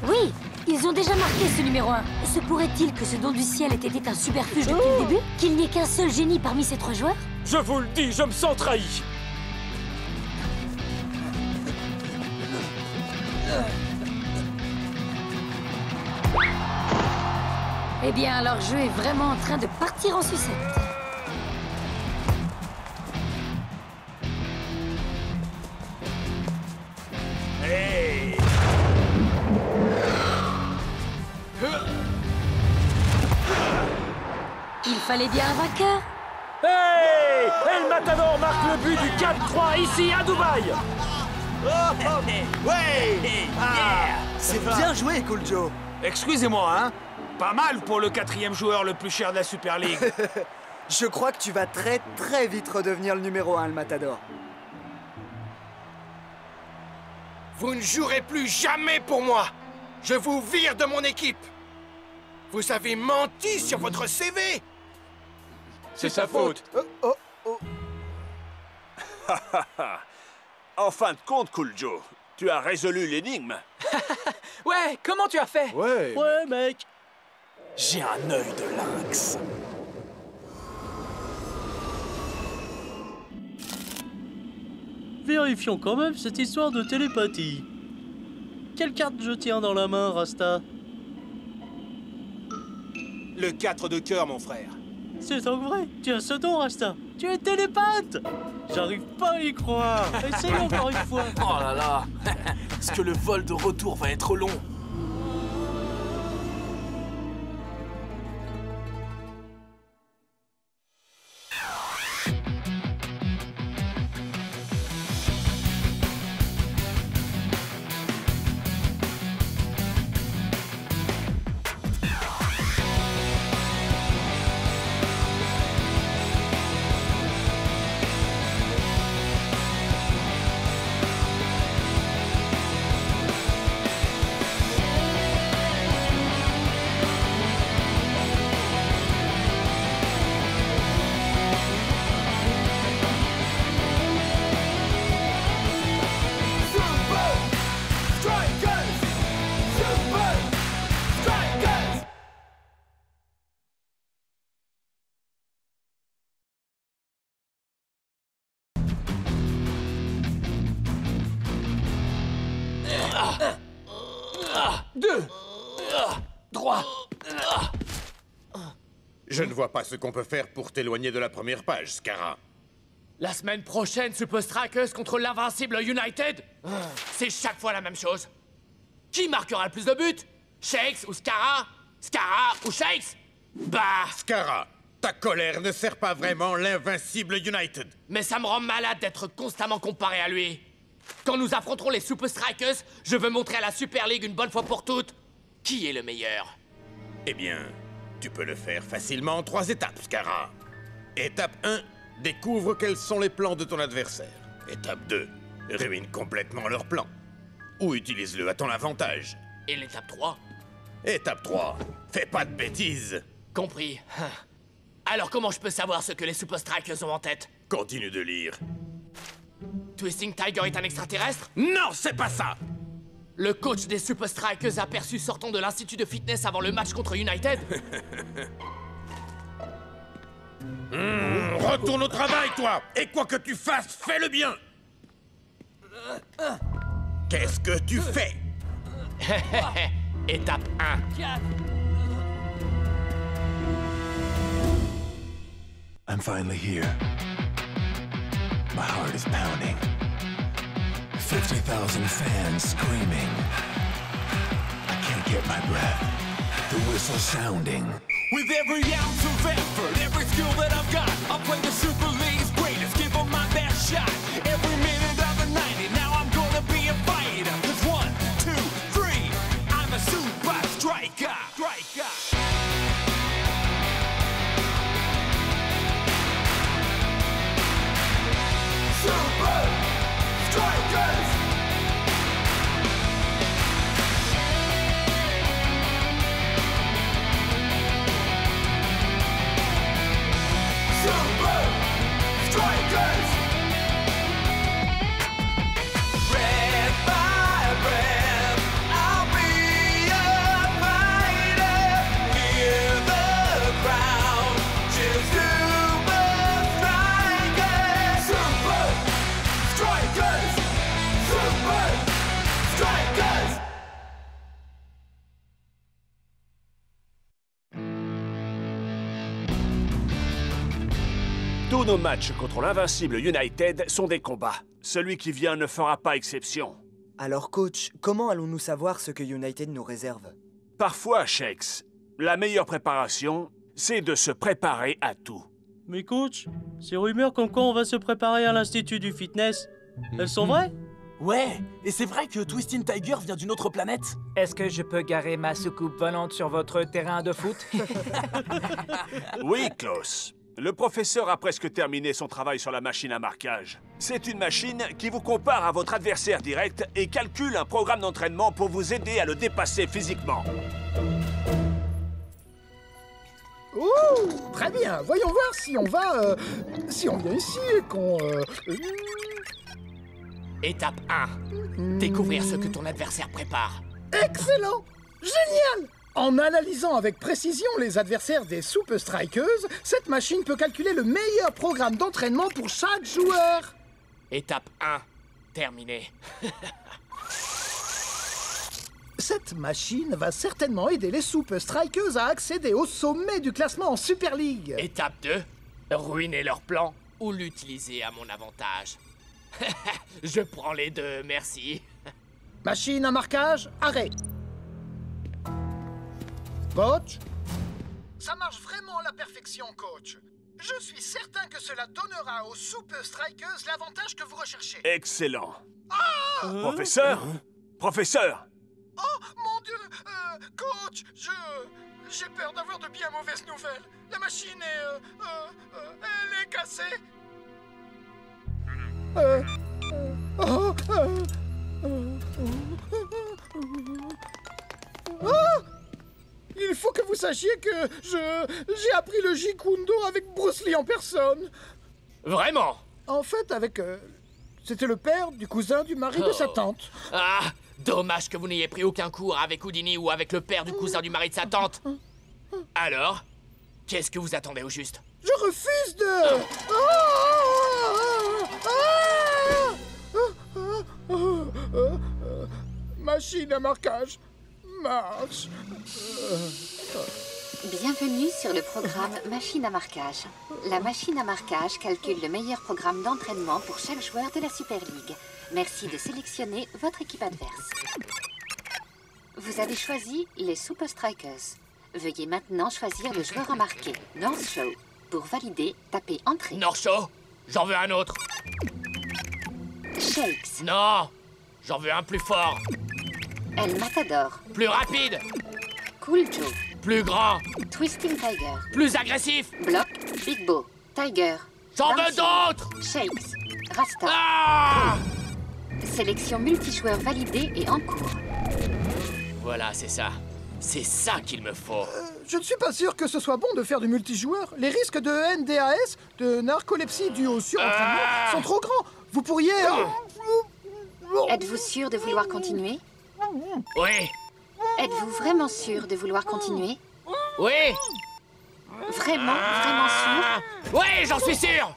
Oui, ils ont déjà marqué ce numéro 1. Se pourrait-il que ce don du ciel ait été un superfuge depuis le début? Qu'il n'y ait qu'un seul génie parmi ces 3 joueurs? Je vous le dis, je me sens trahi. Eh bien, leur jeu est vraiment en train de partir en sucette. Hey! Il fallait bien un vainqueur. Hey! El Matador marque le but du 4-3 ici à Dubaï. Ouais! C'est bien joué, Cool Joe. Excusez-moi, hein? Pas mal pour le 4e joueur le plus cher de la Super League. Je crois que tu vas très vite redevenir le numéro 1, le Matador. Vous ne jouerez plus jamais pour moi. Je vous vire de mon équipe. Vous avez menti sur votre CV. C'est sa faute. En fin de compte, Cool Joe, tu as résolu l'énigme. Ouais, comment tu as fait? Ouais, mec. J'ai un œil de lynx. Vérifions quand même cette histoire de télépathie. Quelle carte je tiens dans la main, Rasta? Le 4 de cœur, mon frère. C'est donc vrai. Tu as ce don, Rasta. Tu es télépathe. J'arrive pas à y croire. Essaye encore une fois. Oh là là. Est-ce que le vol de retour va être long? Je ne vois pas ce qu'on peut faire pour t'éloigner de la première page, Scarra. La semaine prochaine, Super Strikers contre l'invincible United? C'est chaque fois la même chose. Qui marquera le plus de buts? Shakes ou Scarra? Scarra ou Shakes? Bah... Scarra, ta colère ne sert pas vraiment l'invincible United. Mais ça me rend malade d'être constamment comparé à lui. Quand nous affronterons les Super Strikers, je veux montrer à la Super League une bonne fois pour toutes qui est le meilleur. Eh bien, tu peux le faire facilement en 3 étapes, Scarra. Étape 1, découvre quels sont les plans de ton adversaire. Étape 2, ruine complètement leurs plans. Ou utilise-le à ton avantage. Et l'étape 3? Étape 3, fais pas de bêtises. Compris. Alors comment je peux savoir ce que les Super Strikers ont en tête? Continue de lire. Twisting Tiger est un extraterrestre? Non, c'est pas ça! Le coach des Super Strikers aperçu sortant de l'institut de fitness avant le match contre United? Retourne au travail, toi! Et quoi que tu fasses, fais-le bien! Qu'est-ce que tu fais? Étape 1. I'm finally here. My heart is pounding. 50,000 fans screaming. I can't get my breath. The whistle sounding. With every ounce of effort, every skill that I've got, I'll play the Super League's greatest, give them my best shot. Every minute of the 90, now I'm gonna be a fighter. 'Cause 1, 2, 3, I'm a super striker. Super Strikers! Super Strikers! Breath by breath, I'll be a fighter. Hear the crowd, cheer Super Strikers! Super Strikers! Super Strikers! Tous nos matchs contre l'invincible United sont des combats. Celui qui vient ne fera pas exception. Alors coach, comment allons-nous savoir ce que United nous réserve? Parfois, Shakes, la meilleure préparation, c'est de se préparer à tout. Mais coach, ces rumeurs comme quoi on va se préparer à l'institut du fitness, elles sont vraies? Ouais, et c'est vrai que Twisting Tiger vient d'une autre planète. Est-ce que je peux garer ma soucoupe volante sur votre terrain de foot? Oui, Klaus. Le professeur a presque terminé son travail sur la machine à marquage. C'est une machine qui vous compare à votre adversaire direct et calcule un programme d'entraînement pour vous aider à le dépasser physiquement. Ouh, très bien. Voyons voir si on va... si on vient ici et qu'on... Étape 1. Découvrir ce que ton adversaire prépare. Excellent! Génial! En analysant avec précision les adversaires des Super Strikers, cette machine peut calculer le meilleur programme d'entraînement pour chaque joueur. Étape 1. Terminé. Cette machine va certainement aider les Super Strikers à accéder au sommet du classement en Super League. Étape 2. Ruiner leur plan ou l'utiliser à mon avantage. Je prends les deux, merci. Machine à marquage, arrêt. Coach? Ça marche vraiment à la perfection, coach. Je suis certain que cela donnera aux Super Strikers l'avantage que vous recherchez. Excellent. Professeur? Professeur? Oh, mon Dieu! Coach, j'ai peur d'avoir de bien mauvaises nouvelles. La machine est... elle est cassée. Il faut que vous sachiez que j'ai appris le Jeet Kune Do avec Bruce Lee en personne. Vraiment? En fait, avec... c'était le père du cousin du mari de sa tante. Ah, dommage que vous n'ayez pris aucun cours avec Houdini ou avec le père du cousin du mari de sa tante. Alors, qu'est-ce que vous attendez au juste? Je refuse de... Machine à marquage. Marche. Bienvenue sur le programme Machine à marquage. La machine à marquage calcule le meilleur programme d'entraînement pour chaque joueur de la Super League. Merci de sélectionner votre équipe adverse. Vous avez choisi les Super Strikers. Veuillez maintenant choisir le joueur à marquer. North Show. Pour valider, tapez Entrée. North Show, j'en veux un autre. Shakes. Non, j'en veux un plus fort. El Matador. Plus rapide. Cool Joe. Plus grand. Twisting Tiger. Plus agressif. Block. Big Bo. Tiger. J'en veux d'autres. Shakes. Rasta. Ah! Sélection multijoueur validée et en cours. Voilà, c'est ça. C'est ça qu'il me faut. Je ne suis pas sûr que ce soit bon de faire du multijoueur. Les risques de NDAS, de narcolepsie due au surentraînement, sont trop grands. Vous pourriez... Êtes-vous sûr de vouloir continuer? Oui. Êtes-vous vraiment sûr de vouloir continuer? Oui. Vraiment sûr? Oui, j'en suis sûr.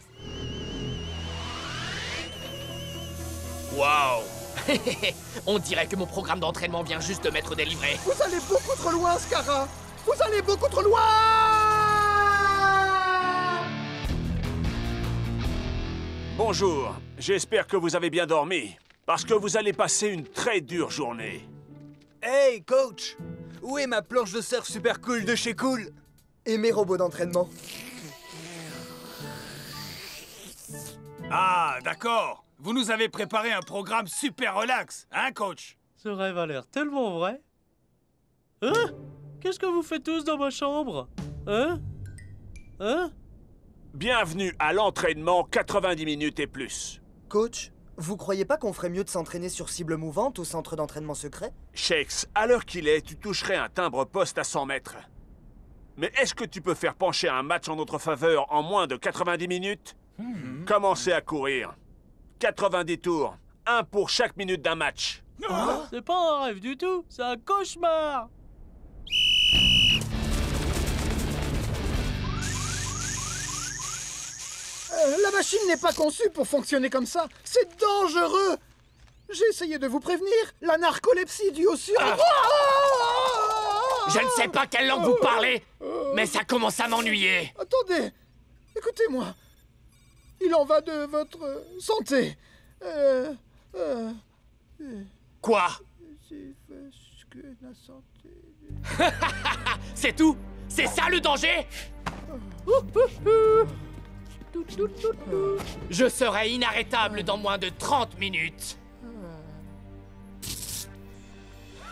Waouh. On dirait que mon programme d'entraînement vient juste de m'être délivré. Vous allez beaucoup trop loin, Scara. Vous allez beaucoup trop loin. Bonjour, j'espère que vous avez bien dormi, parce que vous allez passer une très dure journée. Hey, coach! Où est ma planche de surf super cool de chez Cool? Et mes robots d'entraînement. Ah, d'accord. Vous nous avez préparé un programme super relax, hein, coach? Ce rêve a l'air tellement vrai. Hein? Qu'est-ce que vous faites tous dans ma chambre? Hein? Hein? Bienvenue à l'entraînement 90 minutes et plus. Coach, vous croyez pas qu'on ferait mieux de s'entraîner sur cible mouvante au centre d'entraînement secret? Shakes, à l'heure qu'il est, tu toucherais un timbre-poste à 100 mètres. Mais est-ce que tu peux faire pencher un match en notre faveur en moins de 90 minutes? Commencez à courir. 90 tours, un pour chaque minute d'un match. C'est pas un rêve du tout, c'est un cauchemar. La machine n'est pas conçue pour fonctionner comme ça. C'est dangereux. J'ai essayé de vous prévenir. La narcolepsie due au sur... Je ne sais pas quelle langue vous parlez, mais ça commence à m'ennuyer. Attendez, écoutez-moi. Il en va de votre santé. Quoi? C'est tout? C'est ça le danger? Je serai inarrêtable dans moins de 30 minutes.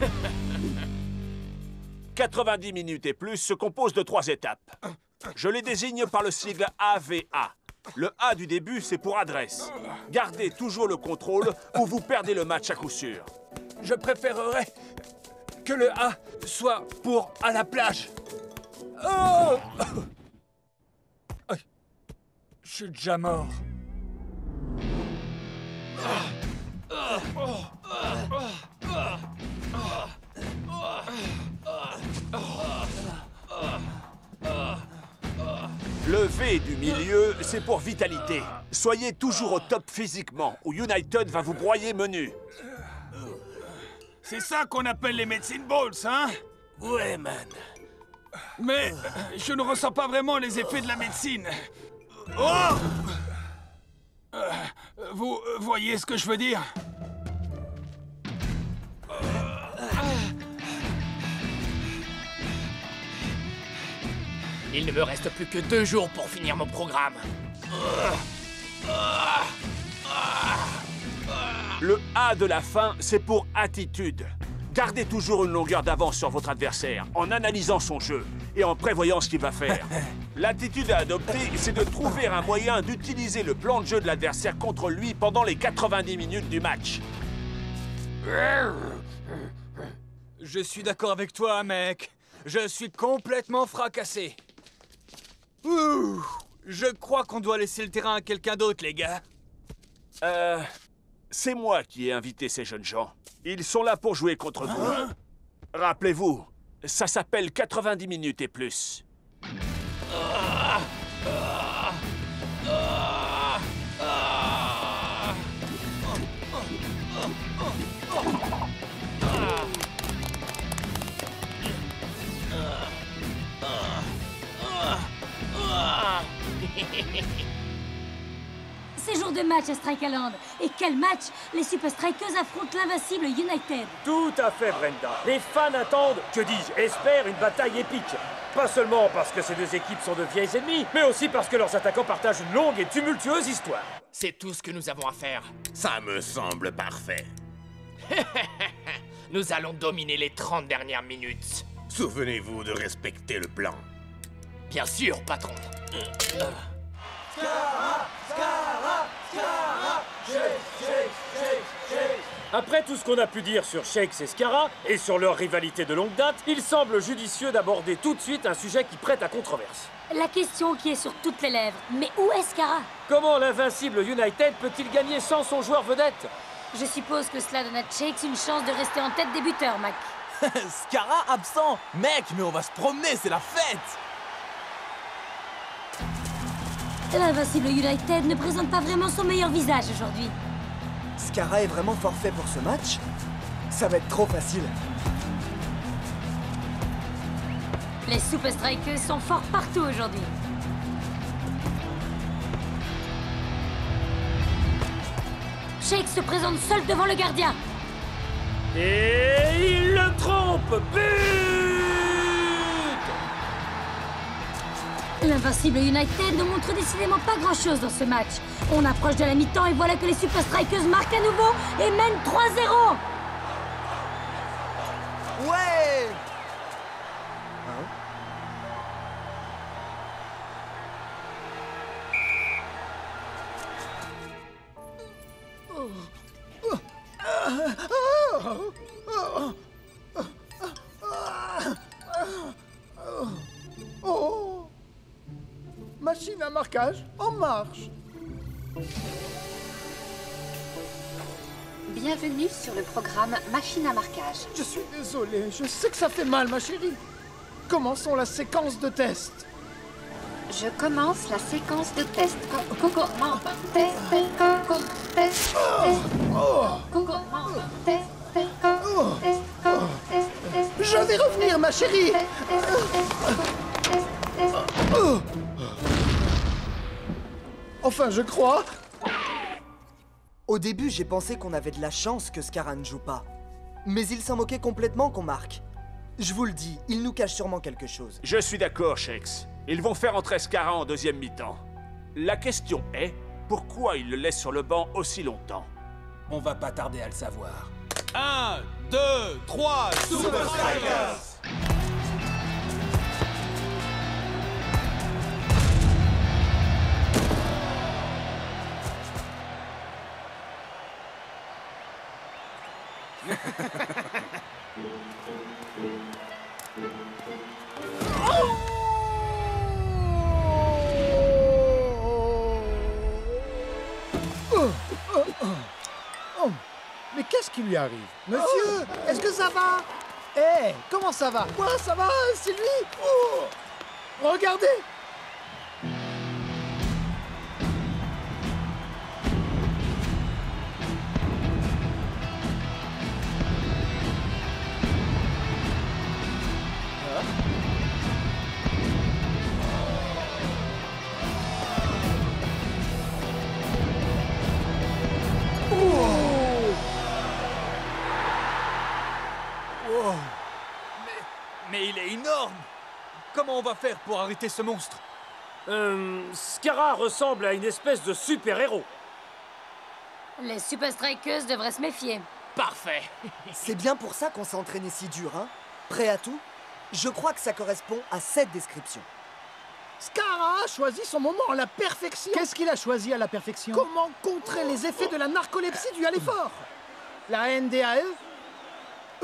« 90 minutes et plus se compose de 3 étapes. Je les désigne par le sigle AVA. Le A du début, c'est pour adresse. Gardez toujours le contrôle ou vous perdez le match à coup sûr. Je préférerais que le A soit pour à la plage. Oh! Je suis déjà mort. Le V du milieu, c'est pour vitalité. Soyez toujours au top physiquement, ou United va vous broyer menu. C'est ça qu'on appelle les medicine balls, hein? Ouais, man. Mais je ne ressens pas vraiment les effets de la médecine. Oh! Vous voyez ce que je veux dire? Il ne me reste plus que 2 jours pour finir mon programme. Le A de la fin, c'est pour attitude. Gardez toujours une longueur d'avance sur votre adversaire, en analysant son jeu et en prévoyant ce qu'il va faire. L'attitude à adopter, c'est de trouver un moyen d'utiliser le plan de jeu de l'adversaire contre lui pendant les 90 minutes du match. Je suis d'accord avec toi, mec. Je suis complètement fracassé. Ouh, je crois qu'on doit laisser le terrain à quelqu'un d'autre, les gars. C'est moi qui ai invité ces jeunes gens. Ils sont là pour jouer contre vous. Rappelez-vous, ça s'appelle 90 minutes et plus. Ces jours jour de match à Strikaland. Et quel match! Les Super Strikers affrontent l'invincible United. Tout à fait, Brenda. Les fans attendent, que dis-je, espèrent une bataille épique. Pas seulement parce que ces deux équipes sont de vieilles ennemies, mais aussi parce que leurs attaquants partagent une longue et tumultueuse histoire. C'est tout ce que nous avons à faire. Ça me semble parfait. Nous allons dominer les 30 dernières minutes. Souvenez-vous de respecter le plan. Bien sûr, patron. Après tout ce qu'on a pu dire sur Shakes et Scara, et sur leur rivalité de longue date, il semble judicieux d'aborder tout de suite un sujet qui prête à controverse. La question qui est sur toutes les lèvres, mais où est Scara? Comment l'invincible United peut-il gagner sans son joueur vedette? Je suppose que cela donne à Shakes une chance de rester en tête des buteurs, Mac. Scara absent? Mec, mais on va se promener, c'est la fête! L'invincible United ne présente pas vraiment son meilleur visage aujourd'hui. Scara est vraiment forfait pour ce match? Ça va être trop facile. Les Super Strikers sont forts partout aujourd'hui. Shake se présente seul devant le gardien. Et il le trompe! But! L'invincible United ne montre décidément pas grand-chose dans ce match. On approche de la mi-temps et voilà que les Super Strikers marquent à nouveau et mènent 3-0. Ouais! Oh! Machine à marquage en marche. Bienvenue sur le programme Machine à marquage. Je suis désolé, je sais que ça fait mal, ma chérie. Commençons la séquence de test. Je commence la séquence de test. Je vais revenir, ma chérie. Enfin, je crois. Au début, j'ai pensé qu'on avait de la chance que Scara ne joue pas. Mais il s'en moquait complètement qu'on marque. Je vous le dis, il nous cache sûrement quelque chose. Je suis d'accord, Shakes. Ils vont faire entrer Scara en deuxième mi-temps. La question est, pourquoi ils le laissent sur le banc aussi longtemps? On va pas tarder à le savoir. 1, 2, 3, Super Strikers! Mais qu'est-ce qui lui arrive? Monsieur, est-ce que ça va? Eh, comment ça va? Quoi, ça va, Sylvie? Oh, regardez! Mais il est énorme! Comment on va faire pour arrêter ce monstre? Scara ressemble à une espèce de super-héros. Les Super Strikers devraient se méfier. Parfait. C'est bien pour ça qu'on s'est entraîné si dur, hein? Prêt à tout? Je crois que ça correspond à cette description. Scara a choisi son moment à la perfection. Qu'est-ce qu'il a choisi à la perfection? Comment contrer les effets de la narcolepsie due à l'effort? La NDAE?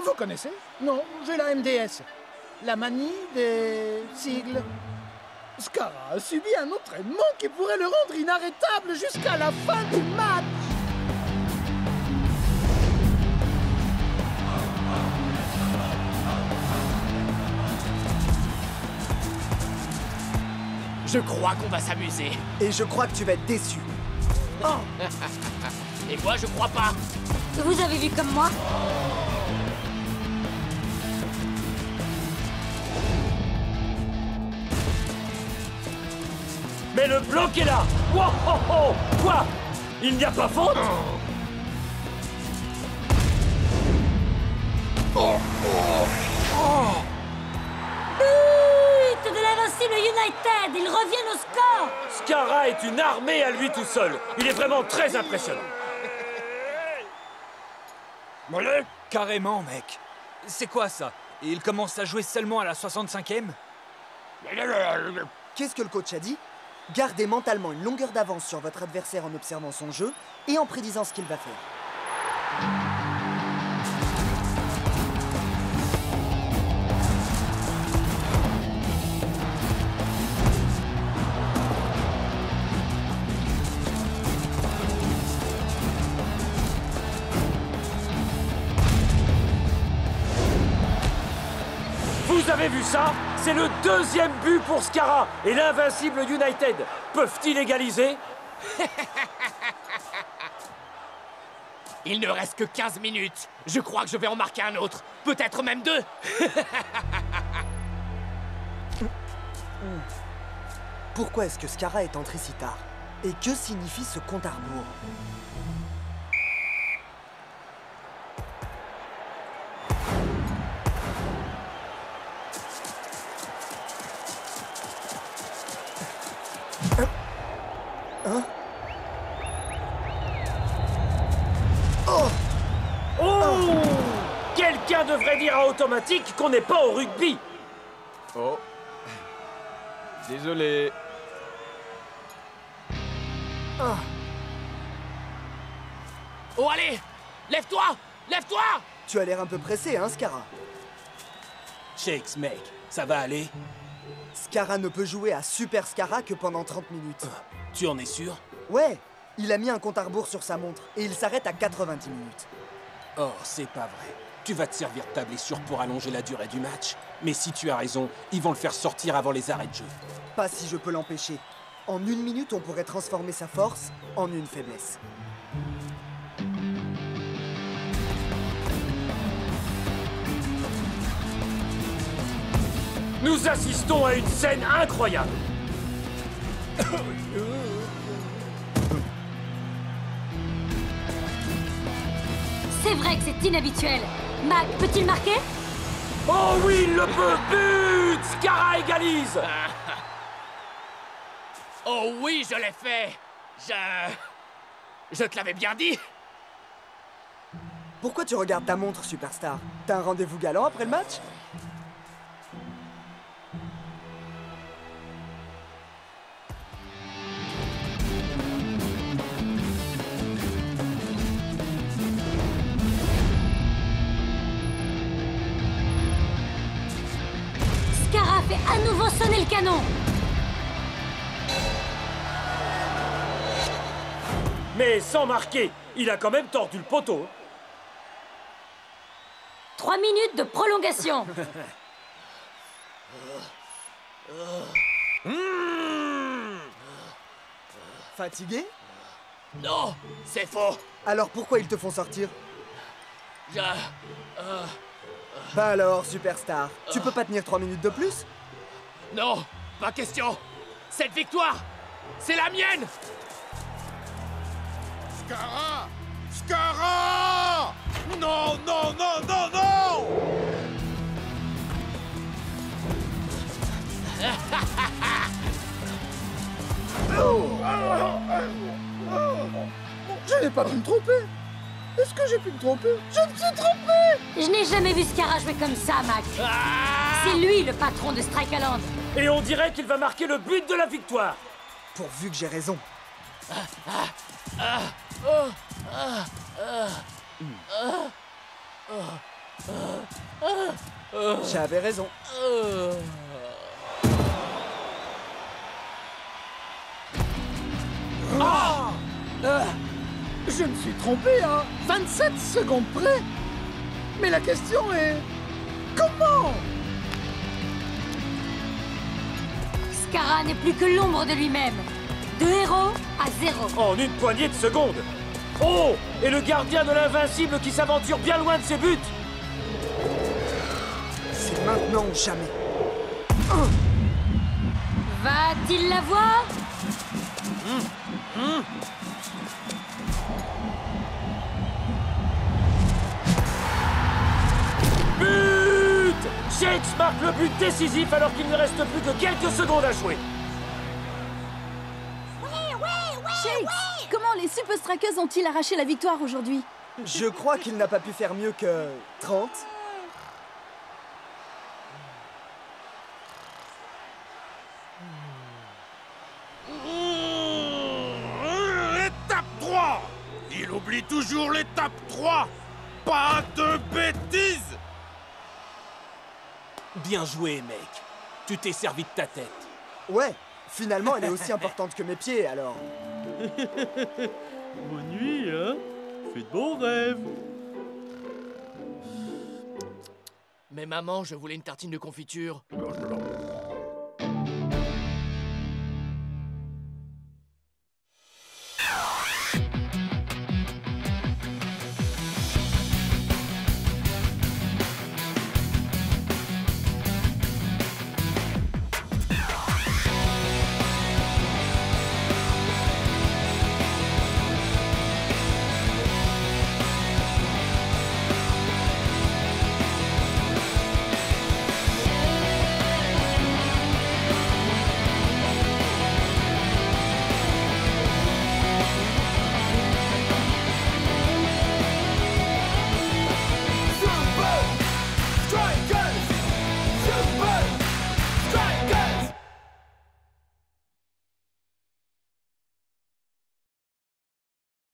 Vous connaissez? Non, j'ai la MDS. La manie des sigles. Scara a subi un entraînement qui pourrait le rendre inarrêtable jusqu'à la fin du match. Je crois qu'on va s'amuser. Et je crois que tu vas être déçu. Oh. Et moi, je crois pas. Vous avez vu comme moi? Mais le bloc est là! Wow, oh, oh. Quoi? Il n'y a pas faute? But de l'invincible United! Ils reviennent au score! Scarra est une armée à lui tout seul. Il est vraiment très impressionnant. Mollet? Carrément, mec. C'est quoi ça? Et il commence à jouer seulement à la 65e? Qu'est-ce que le coach a dit? Gardez mentalement une longueur d'avance sur votre adversaire en observant son jeu et en prédisant ce qu'il va faire. Vous avez vu ça? C'est le 2e but pour Scarra et l'invincible United. Peuvent-ils égaliser? Il ne reste que 15 minutes. Je crois que je vais en marquer un autre. Peut-être même 2. Pourquoi est-ce que Scarra est entré si tard? Et que signifie ce compte à rebours? Hein? Oh! Quelqu'un devrait dire à Automatique qu'on n'est pas au rugby. Oh. Désolé. Oh, allez! Lève-toi! Lève-toi! Tu as l'air un peu pressé, hein, Scarra? Shakes, mec, ça va aller? Scarra ne peut jouer à Super Scarra que pendant 30 minutes. Tu en es sûr? Ouais, il a mis un compte à rebours sur sa montre et il s'arrête à 90 minutes. Oh, c'est pas vrai. Tu vas te servir de ta blessure pour allonger la durée du match. Mais si tu as raison, ils vont le faire sortir avant les arrêts de jeu. Pas si je peux l'empêcher. En 1 minute, on pourrait transformer sa force en une faiblesse. Nous assistons à une scène incroyable. C'est vrai que c'est inhabituel. Mac, peut-il marquer? Oh oui, il le peut! But! Scarra égalise! Oh oui, je l'ai fait! Je te l'avais bien dit! Pourquoi tu regardes ta montre, Superstar? T'as un rendez-vous galant après le match? Scarra fait à nouveau sonner le canon. Mais sans marquer, il a quand même tordu le poteau. 3 minutes de prolongation. Fatigué? Non, c'est faux. Alors pourquoi ils te font sortir? Je... Bah alors, Superstar, tu peux pas tenir 3 minutes de plus? Non, pas question. Cette victoire, c'est la mienne. Scarra! Scarra! Non, non, non, non, non! Je n'ai pas pu me tromper. Est-ce que j'ai pu me tromper? Je me suis trompé! Je n'ai jamais vu Scarra jouer comme ça, Mac. C'est lui le patron de Strikeland. Et on dirait qu'il va marquer le but de la victoire. Pourvu que j'ai raison. J'avais raison. Je me suis trompé à 27 secondes près. Mais la question est... comment? Scarra n'est plus que l'ombre de lui-même. De héros à 0. En une poignée de secondes. Oh! Et le gardien de l'invincible qui s'aventure bien loin de ses buts. C'est maintenant ou jamais. Va-t-il l'avoir? But! Shakes marque le but décisif alors qu'il ne reste plus que quelques secondes à jouer. Shakes, comment les Super Strikers ont-ils arraché la victoire aujourd'hui? Je crois qu'il n'a pas pu faire mieux que 30. Étape 3! Il oublie toujours l'étape 3! Pas de bêtises! Bien joué, mec. Tu t'es servi de ta tête. Ouais, finalement, elle est aussi importante que mes pieds, alors. Bonne nuit, hein? Fais de bons rêves. Mais maman, je voulais une tartine de confiture.